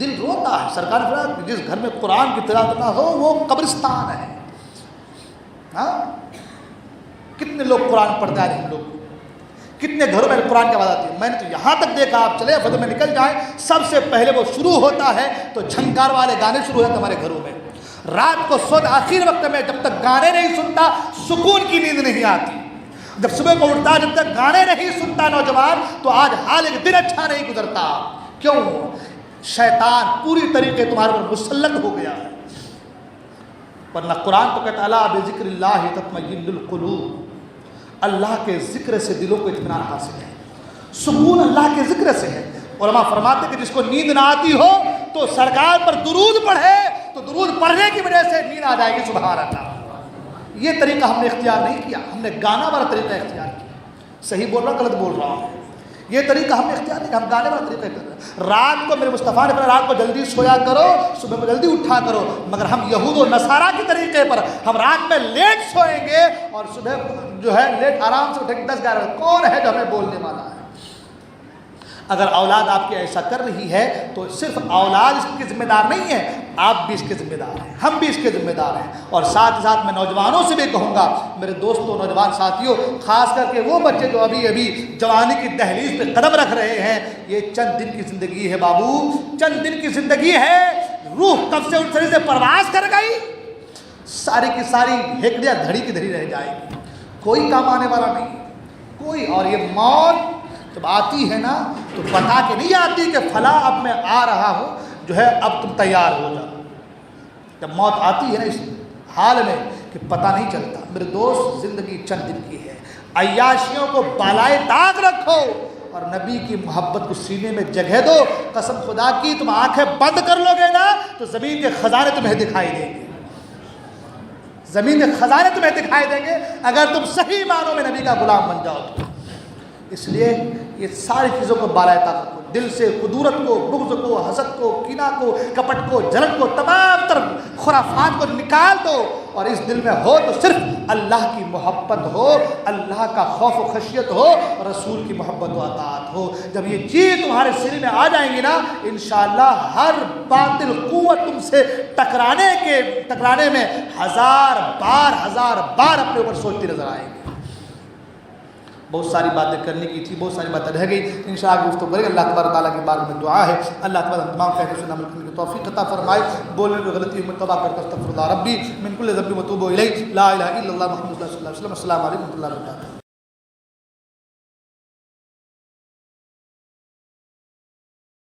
Speaker 2: دل روتا ہے. سرکار نے فرمایا کہ جس گھر میں قرآن کی تلاوت نہ ہو وہ قبرستان ہے. ہاں، کتنے لوگ قرآن پڑھتے ہیں ہم لوگ، کتنے گھروں میں قرآن کی آواز آتی ہے. میں نے تو یہاں تک دیکھا، آپ چلے فضل میں نکل جائیں، سب سے پہلے وہ شروع ہوتا ہے تو جھنکار والے گانے شروع ہوتے ہیں ہمارے گھروں میں. رات کو سوتے آخر وقت میں جب تک گانے نہیں سنتا سکون کی نیند نہیں آتی. جب صبح کو اٹھتا جب تک گانے نہیں سنتا نوجوان تو آج حال ایک دن اچھا نہیں گزرتا. کیوں؟ شیطان پوری طریقے تمہارے پر مسلط ہو گیا ہے. ورنہ قرآن تو کہتا الا بذکر اللہ تطمئن القلوب، اللہ کے ذکر سے دلوں کو اطمینان حاصل ہے، سکون اللہ کے ذکر سے ہے. علماء فرماتے کہ جس کو نیند نہ آتی ہو تو سرکار پر درود پڑھے تو درود پڑھنے کی وجہ سے نیند آ جائے گی. سبحان اللہ. یہ طریقہ ہم نے اختیار نہیں کیا، ہم نے گانا والا طریقہ اختیار کیا. صحیح بول رہا ہوں غلط بول رہا ہوں؟ یہ طریقہ ہم نے اختیار نہیں کیا، ہم گانے والا طریقہ کر رہے ہیں. رات کو میرے مصطفیٰ نے فرمایا رات کو جلدی سویا کرو، صبح میں جلدی اٹھا کرو. مگر ہم یہود و نصارہ کی طریقے پر ہم رات میں لیٹ سوئیں گے اور صبح جو ہے لیٹ آرام سے اٹھیں گے 10-11 بجے. کون ہے جو ہمیں بولنے والا ہے؟ اگر اولاد آپ کی ایسا کر رہی ہے تو صرف اولاد اس کی ذمہ دار نہیں ہے، آپ بھی اس کے ذمہ دار ہیں، ہم بھی اس کے ذمہ دار ہیں. اور ساتھ ساتھ میں نوجوانوں سے بھی کہوں گا، میرے دوستوں نوجوان ساتھیوں، خاص کر کے وہ بچے جو ابھی جوانی کی دہلیز پہ قدم رکھ رہے ہیں، یہ چند دن کی زندگی ہے بابو، چند دن کی زندگی ہے. روح کب سے ان شریر سے پرواز کر گئی، ساری کی ساری ہیکڑیاں دھڑی کی دھڑی رہ جائے گی، کوئی کام آنے والا نہیں کوئی. اور یہ موت جب آتی ہے نا تو بتا کے نہیں آتی کہ فلاں اب میں آ رہا ہوں، جو ہے اب تم تیار ہو جاؤ. جب موت آتی ہے نا اس حال میں کہ پتہ نہیں چلتا. میرے دوست زندگی چند دن کی ہے، عیاشیوں کو بالائے طاق رکھو اور نبی کی محبت کو سینے میں جگہ دو. قسم خدا کی تم آنکھیں بند کر لو گے نا تو زمین کے خزانے تمہیں دکھائی دیں گے، زمین کے خزانے تمہیں دکھائی دیں گے اگر تم صحیح معنوں میں نبی کا غلام بن جاؤ تو. اس لیے یہ ساری چیزوں کو بالائے طاق رکھو. دل سے قدورت کو، بغض کو، حسد کو، کینہ کو، کپٹ کو، جلن کو، تمام تر خرافات کو نکال دو اور اس دل میں ہو تو صرف اللہ کی محبت ہو، اللہ کا خوف و خشیت ہو، رسول کی محبت و اطاعت ہو. جب یہ چیز تمہارے سینے میں آ جائیں گی نا انشاءاللہ ہر باطل قوت تم سے ٹکرانے میں ہزار بار اپنے اوپر سوچتی نظر آئے گی. بہت ساری باتیں کرنے کی تھی، بہت ساری باتیں رہ گئی، انشاءاللہ گفتگو کریں گے. اللہ تبارک تعالیٰ کی بارگاہ میں دعا ہے اللہ تبارک تمام کہتے سنا عمل کرنے کی توفیق عطا فرمائے. بولنے کی غلطی میں توبہ کرتا استغفر اللہ ربی من کل ذنب و توب الیہ. لا الہ الا اللہ محمد صلی اللہ علیہ وسلم. السلام علیکم و رحمۃ اللہ وبرکاتہ.